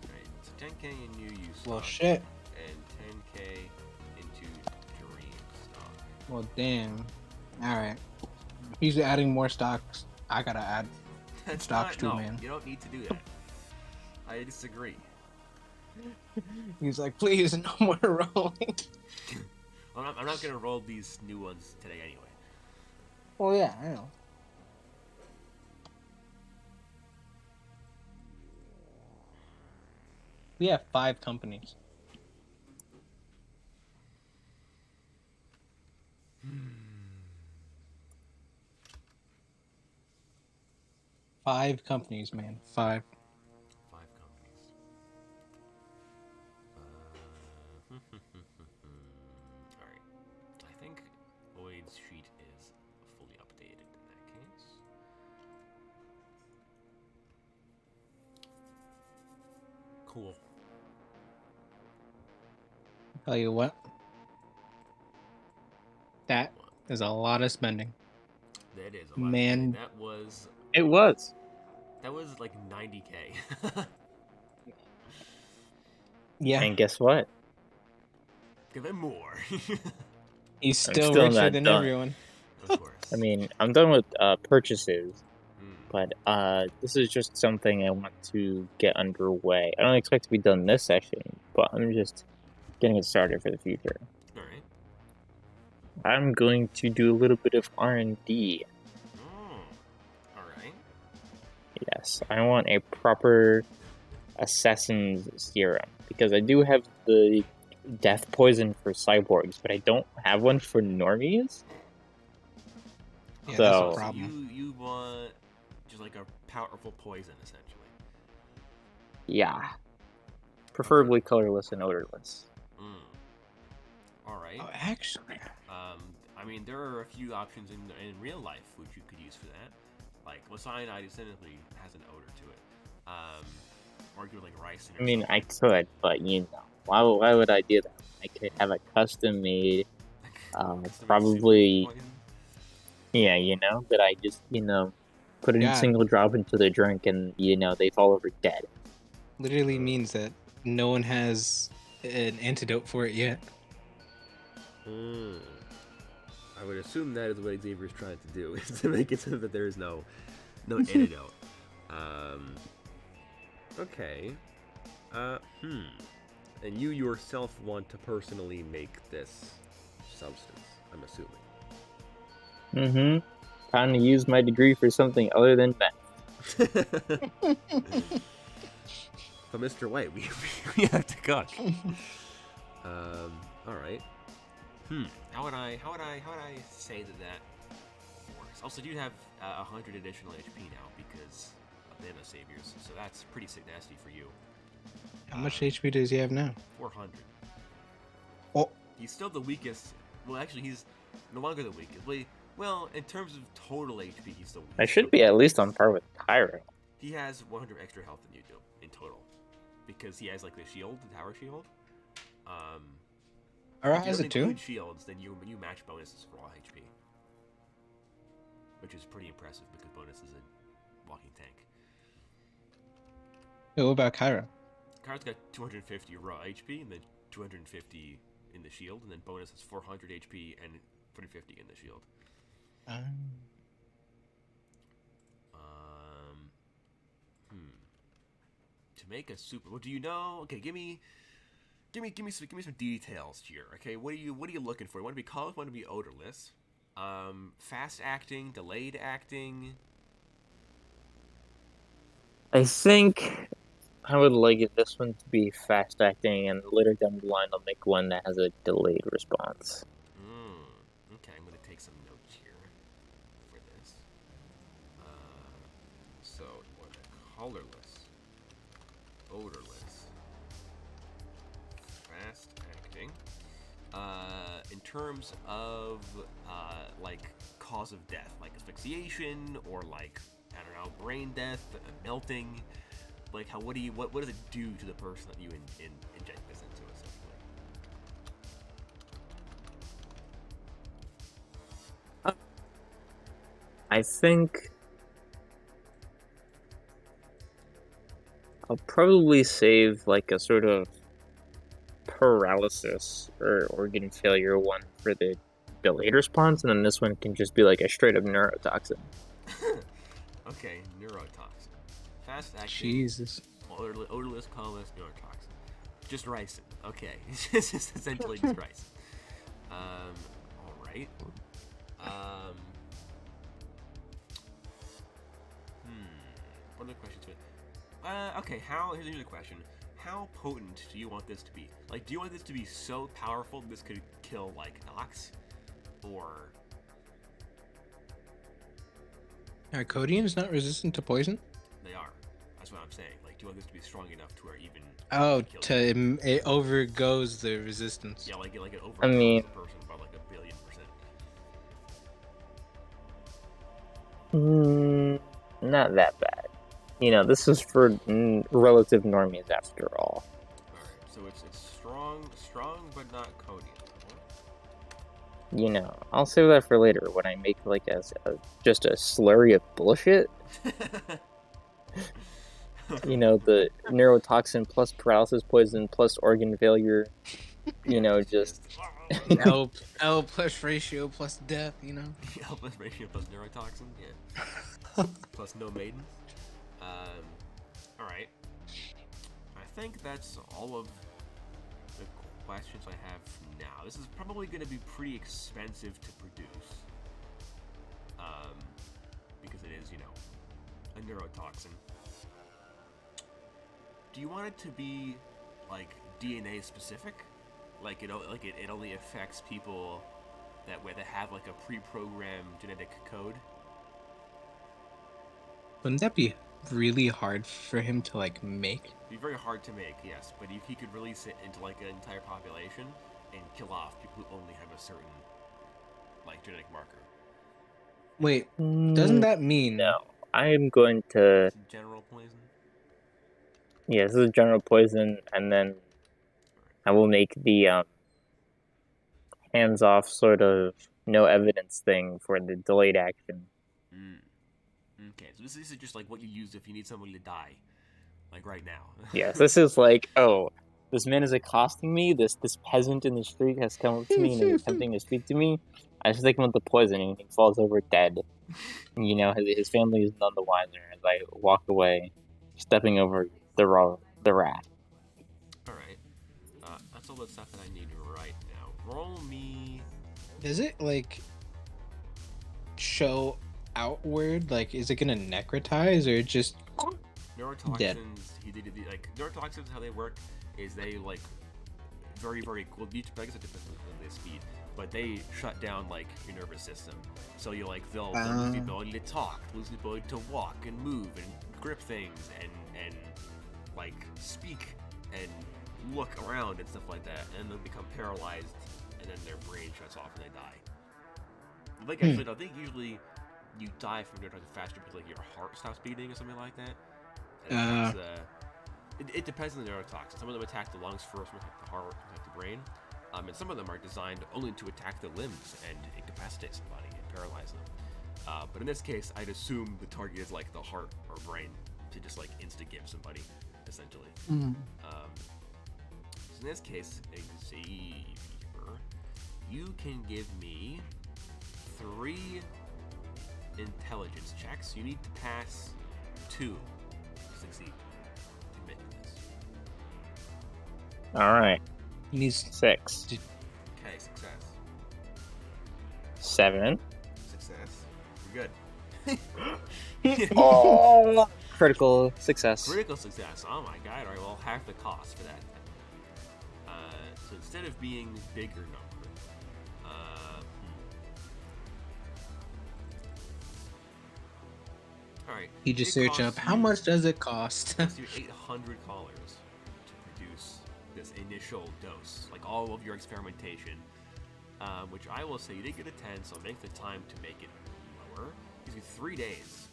Right. So 10K in new you stock. Well, shit. And 10K into dream stock. Well, damn. Alright. If he's adding more stocks, I gotta add That's Stocks not. too, No, man. you don't need to do that. I disagree. He's like, please, no more rolling. I'm not gonna roll these new ones today anyway. Well, yeah, I know. We have 5 companies. Five companies, man. 5. 5 companies. All right. I think Oid's sheet is fully updated in that case. Cool. Tell you what. That What? is a lot of spending. That is a lot. Man. That was It was. like 90K. Yeah. And guess what? Give it more. He's I'm still still richer not than done. everyone. Of course. I mean, I'm done with purchases, Mm. but this is just something I want to get underway. I don't expect to be done this session, but I'm just getting it started for the future. All right. I'm going to do a little bit of R&D. All right. Yes, I want a proper assassin's serum because I do have the death poison for cyborgs, but I don't have one for normies. Yeah, So- that's a So problem. you want just like a powerful poison, essentially. Yeah, preferably colorless and odorless. All right. Oh, actually. I mean, there are a few options in real life which you could use for that. Like, well, cyanide essentially has an odor to it. Or you could like rice. I mean, I could, but why would I do that? I could have a custom made, probably, that I just, put a Yeah. single drop into the drink and, they fall over dead. Literally means that no one has an antidote for it yet. I would assume that is what Xavier's trying to do, is to make it so that there is no antidote. Okay. And you yourself want to personally make this substance, I'm assuming. Mm-hmm. Time to use my degree for something other than meth. But Mr. White, we have to cook. All right. How would I say that works? Also, you have 100 additional HP now because of the saviors, so that's pretty nasty for you. How much HP does he have now? 400. Oh. He's still the weakest. Well, actually, he's no longer the weakest. Well, in terms of total HP, he's still. I should be at least on par with Pyro. He has 100 extra health than you do in total, because he has like the shield, the tower shield. Ara If you has don't it too? include shields, then you match bonuses for all HP, which is pretty impressive because bonus is a walking tank. Hey, what about Kyra? Kyra's got 250 raw HP and then 250 in the shield, and then bonus is 400 HP and 350 in the shield. To make a super, well, do you know? Okay, give me some details here. Okay, what are you looking for? You want to be colorless? Want to be odorless? Fast acting, delayed acting. I think I would like this one to be fast acting, and later down the line, I'll make one that has a delayed response. Okay, I'm gonna take some notes here for this. So what? Colorless, odorless, fast acting. In terms of like cause of death, like asphyxiation or like I don't know, brain death, melting. Like how what does it do to the person that you inject this into essentially? I think I'll probably save like a sort of paralysis or organ failure one for the delayed response, and then this one can just be like a straight up neurotoxin. Okay, neurotoxin. Fast acting, Jesus. odorless, colorless neurotoxin. Just ricin. Okay, it's just essentially just ricin. All right. What other questions? Okay. Here's the question. How potent do you want this to be? Like, do you want this to be so powerful this could kill like Nox, or Are Codians not resistant to poison? they are? That's what I'm saying. Like, do you want this to be strong enough to where even Oh, kill you? it overgoes the resistance. Yeah, like it I overpowers mean, the person by like 1,000,000,000%. not that bad. You know, this is for relative normies after all. Alright, so it's strong but not Codian. You know, I'll save that for later when I make like just a slurry of bullshit. You know, the neurotoxin plus paralysis poison plus organ failure. You know, just L plus ratio plus death, you know? L plus ratio plus neurotoxin, yeah. Plus no maidens. Alright. I think that's all of the questions I have now. This is probably going to be pretty expensive to produce. Because it is, you know, a neurotoxin. Do you want it to be, like, DNA specific? Like it only affects people that have like a pre-programmed genetic code? Wouldn't that be really hard for him to like make? It'd be very hard to make, yes, but if he could release it into like an entire population and kill off people who only have a certain like genetic marker. Wait, doesn't that mean no? I am going to. It's general poison. Yeah, this is general poison, and then I will make the hands-off sort of no evidence thing for the delayed action. Okay, so this is just like what you use if you need somebody to die, like right now. Yes, this is like, oh, this man is accosting me. This peasant in the street has come up to me and is attempting to speak to me. I just take him with the poison, and he falls over dead. You know, his family is none the wiser as I walk away, stepping over the rat. Alright. That's all the stuff that I need right now. Roll me... does it like show outward? Like, is it gonna necrotize or just Neurotoxins, dead? Neurotoxins, how they work is they like very, very cool. Each bag is a different than their speed, but they shut down like your nervous system. So you like they'll lose the ability to talk, lose the ability to walk and move and grip things and like speak and look around and stuff like that, and they'll become paralyzed, and then their brain shuts off and they die. Like I think usually you die from neurotoxin faster because like your heart stops beating or something like that. And it depends on the neurotoxin. Some of them attack the lungs first, some attack the heart, some attack the brain. And some of them are designed only to attack the limbs and incapacitate somebody and paralyze them. But in this case, I'd assume the target is like the heart or brain to just like insta-give somebody, essentially. So in this case, Xavier, you can give me 3 intelligence checks. You need to pass 2 to succeed to make this. All right. He needs 6. Okay, success. 7. Success. You're good. Oh, critical success. Critical success. Oh my god. Alright, well, half the cost for that. So instead of being bigger number, alright. You just search up how much does it cost? It costs you 800 Kollars to produce this initial dose, like all of your experimentation, which I will say you did get a 10, so make the time to make it lower. It gives you 3 days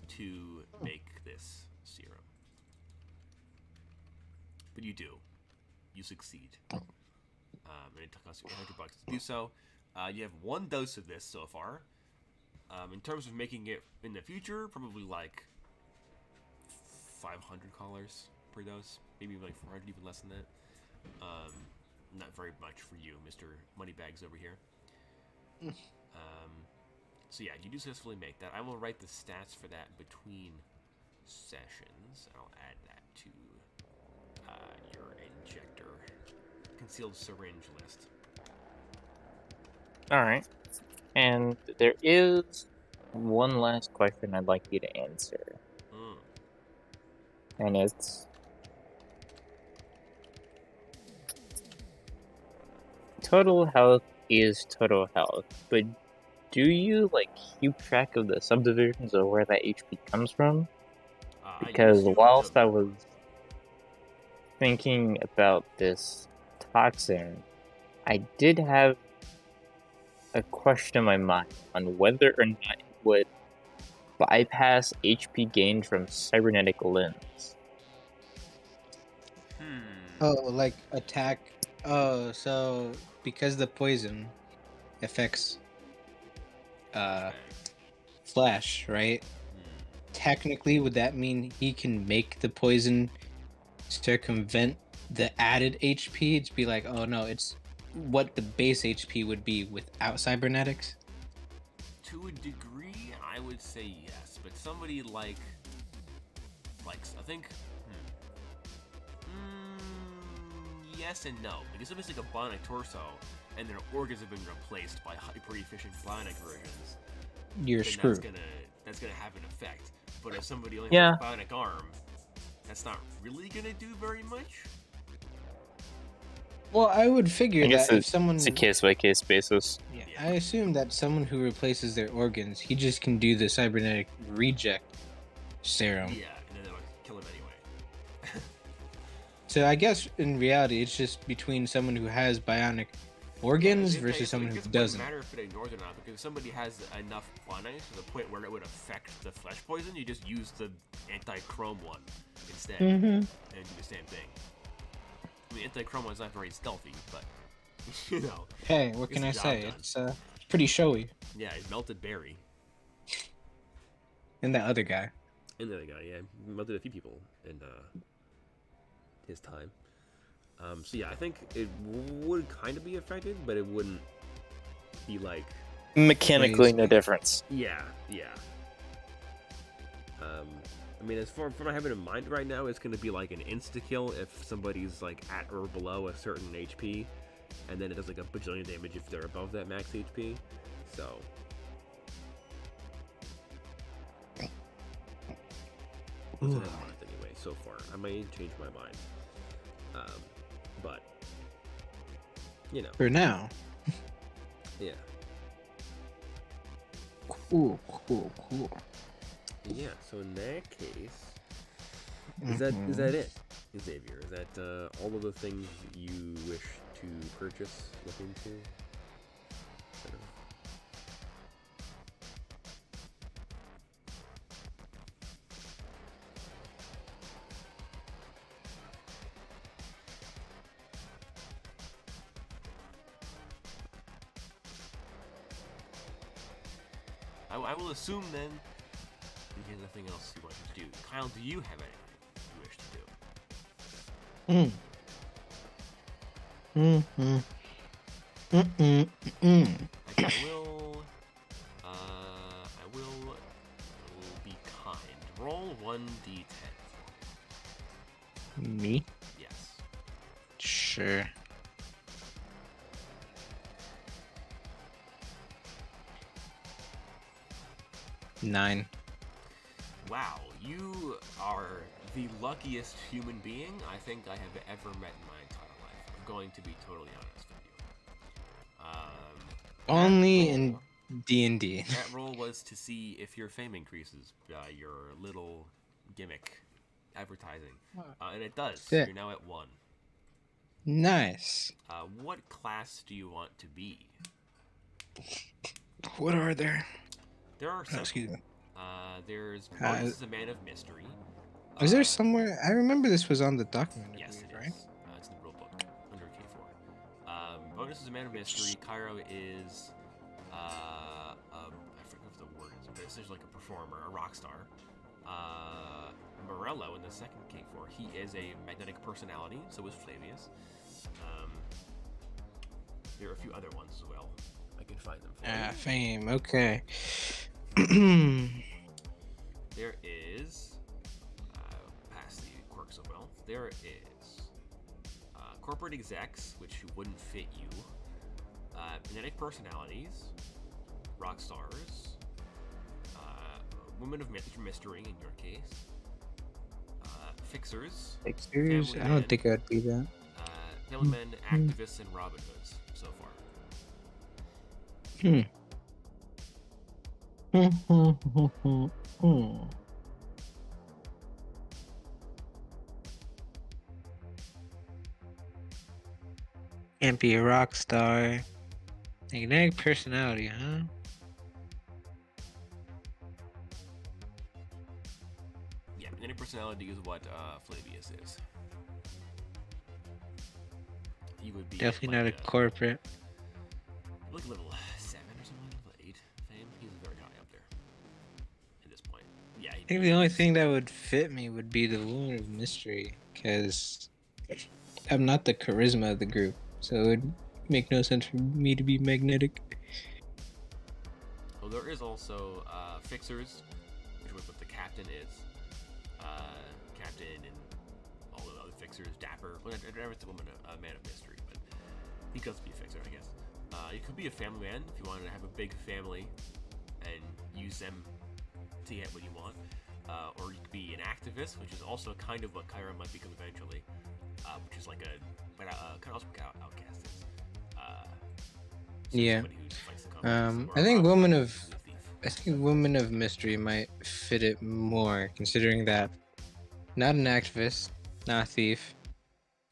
to make this serum. But you do. You succeed. And it costs you $800 to do so. You have 1 dose of this so far. In terms of making it in the future, probably like 500 Kollars per dose, maybe like 400, even less than that. Not very much for you, Mr. Moneybags over here. So yeah, you do successfully make that. I will write the stats for that between sessions. I'll add that to your injector concealed syringe list. All right. And there is one last question I'd like you to answer. And it's total health is total health, but do you like keep track of the subdivisions of where that HP comes from? Because whilst I was thinking about this toxin, I did have a question in my mind on whether or not it would bypass HP gained from cybernetic limbs. Oh, like attack. Oh, so because the poison affects flesh, right? Technically, would that mean he can make the poison circumvent the added HP? To be like, oh no, it's what the base HP would be without cybernetics? To a degree, I would say yes, but somebody like I think, yes and no, because if it's like a bionic torso and their organs have been replaced by hyper-efficient bionic versions, You're then screwed. that's gonna have an effect. But if somebody only Yeah. has a bionic arm, that's not really gonna do very much. Well, I would figure I guess that if someone, it's a case-by-case basis. yeah, I assume that someone who replaces their organs, he just can do the cybernetic reject serum. Yeah, and then they'll kill him anyway. So I guess in reality, it's just between someone who has bionic organs Yeah, versus so someone it who just doesn't. wouldn't matter if it ignores it or not, because if somebody has enough quantity to the point where it would affect the flesh poison, you just use the anti-chrome one instead and do the same thing. I mean, anti-chrome one's not very stealthy, but you know. Hey, what can I say? It's pretty showy. Yeah, it's melted berry. And that other guy. And the other guy, yeah, melted a few people in his time. So yeah, I think it would kind of be affected, but it wouldn't be like Mechanically, no difference. yeah. I mean, as far from what I have it in mind right now, it's going to be like an insta-kill if somebody's like at or below a certain HP, and then it does like a bajillion damage if they're above that max HP. So that's what I have in mind anyway. So far, I may change my mind, but you know, For now. yeah. Cool. Yeah, so in that case, is that it, Xavier? Is that all of the things you wish to purchase, look into? I will assume then, there's nothing else you want to do. Kyle, do you have anything you wish to do? I will be kind. Roll 1d10 for me. Me? Yes. Sure. Nine. Wow, you are the luckiest human being I think I have ever met in my entire life. I'm going to be totally honest with you. Only in D&D. That roll was to see if your fame increases by your little gimmick advertising. And it does. Yeah. You're now at 1. Nice. What class do you want to be? What are there? There are Oh, several. excuse me. There's Bonus is a man of mystery. Is there somewhere? I remember this was on the document. I Yes, believe, it right? is. It's in the rule book under K4. Bonus is a man of mystery. Cairo is, I forget what the word is, but it's essentially like a performer, a rock star. Morello in the second K4, he is a magnetic personality. So is Flavius. There are a few other ones as well. I can find them for you. Fame. Okay. There is there is corporate execs, which wouldn't fit you, kinetic personalities, rock stars, women of mystery in your case, fixers, Fixers? family I don't men, think I'd be that. family men, activists, and Robin Hoods so far. Can't be a rock star. Magnetic personality, huh? Yeah, kinetic personality is what Flavius is. He would be Definitely like not a corporate. like level 7 or something, level 8 fame. He's very high up there at this point. Yeah, I think the only thing that would fit me would be the woman of mystery, because I'm not the charisma of the group, so it would make no sense for me to be magnetic. Well, there is also fixers, which is what the captain is. Captain and all the other fixers, Dapper. Well, it's a woman, a man of mystery, but he could be a fixer, I guess. You could be a family man if you wanted to have a big family and use them to get what you want. Or you could be an activist, which is also kind of what Kyra might become eventually, which is like kind of also what Outcast is. Yeah. Somebody who fights the companies, I think or woman a of thief. I think woman of mystery might fit it more, considering that not an activist, not a thief,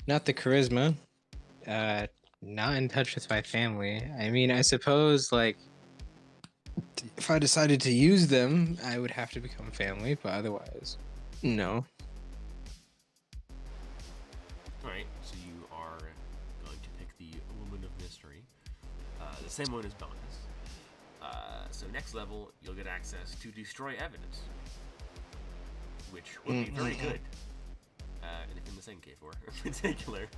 not the charisma, not in touch with my family. I mean, I suppose like if I decided to use them, I would have to become family, but otherwise, no. Alright, so you are going to pick the Woman of Mystery. The same one as bonus. So next level, you'll get access to Destroy Evidence, which would be very good. And if in the second K4 in particular.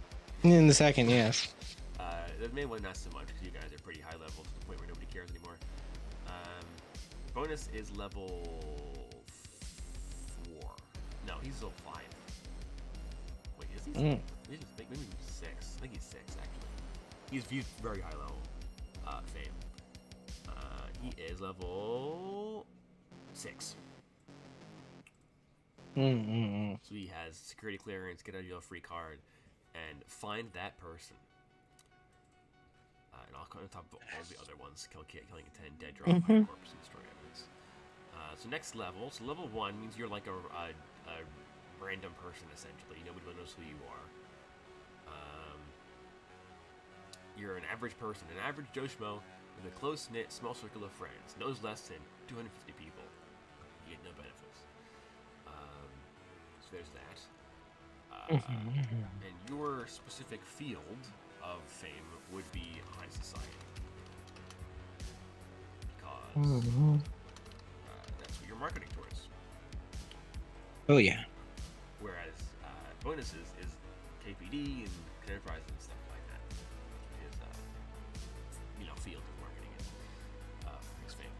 In the second, yes. The main one, not so much, because you guys are pretty high level to the point where nobody cares anymore. Bonus is level 4. No, he's level 5. Wait, is he? Maybe he's 6. I think he's 6, actually. He's very high level fame. He is level 6. So he has security clearance, get out of jail free card, and find that person. And I'll on top of all the other ones, killing a 10, dead drop, find corpse, and destroy evidence. So next level, so level 1 means you're like a random person essentially. Nobody knows who you are. You're an average person, an average Joe Schmo with a close-knit, small circle of friends. Knows less than 250 people. You get no benefits. So there's that. And your specific field of fame would be high society. Because that's what you're marketing towards. Oh yeah. Whereas bonuses is KPD and enterprise and stuff like that. Is field of marketing is fame.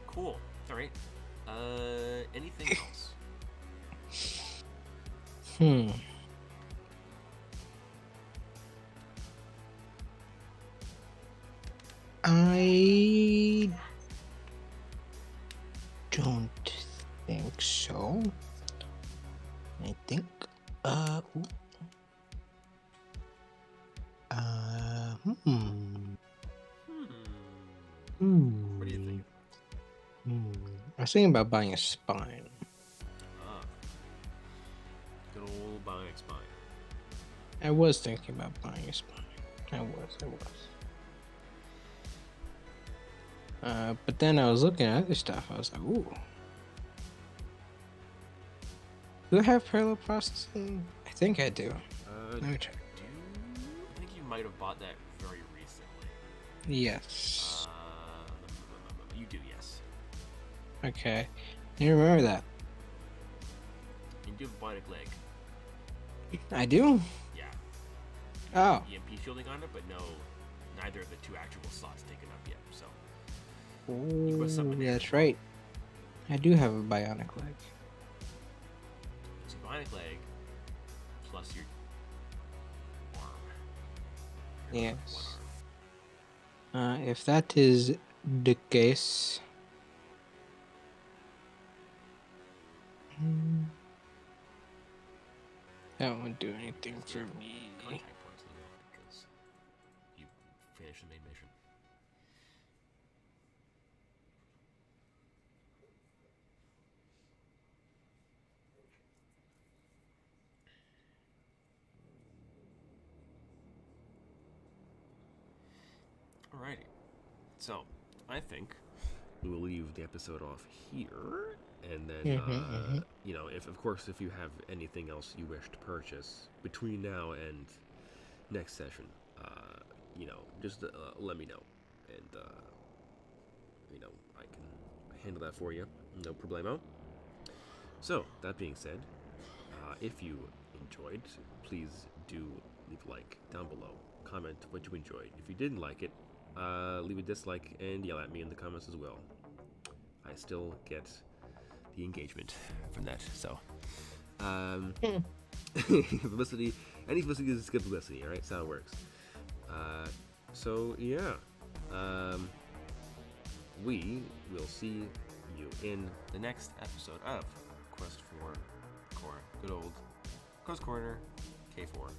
Cool. All right. Anything else? I don't think so. I think What do you think? I was thinking about buying a spine. Good old bionic spine. I was thinking about buying a spine. I was. But then I was looking at other stuff. I was like, ooh. Do I have parallel processing? I think I do. Let me check. I think you might have bought that very recently. Yes. You do, yes. Okay. You remember that? You do have a bionic leg. I do? Yeah. Oh. EMP shielding on it, but neither of the two actual slots taken up yet, so. Ooh, that's right. I do have a bionic leg. So bionic leg, plus your arm. Yes. If that is the case, that won't do anything for me. Contact points as well because you finished the main mission. Alrighty. So, I think we will leave the episode off here, and then, you know, if of course if you have anything else you wish to purchase between now and next session, you know, just let me know, and you know, I can handle that for you, no problemo. So, that being said, if you enjoyed, please do leave a like down below. Comment what you enjoyed. If you didn't like it, leave a dislike and yell at me in the comments as well. I still get the engagement from that, so. Publicity, any publicity is good publicity, alright? That's how it works. So, yeah. We will see you in the next episode of Quest for Korner. Good old Quest Korner K4.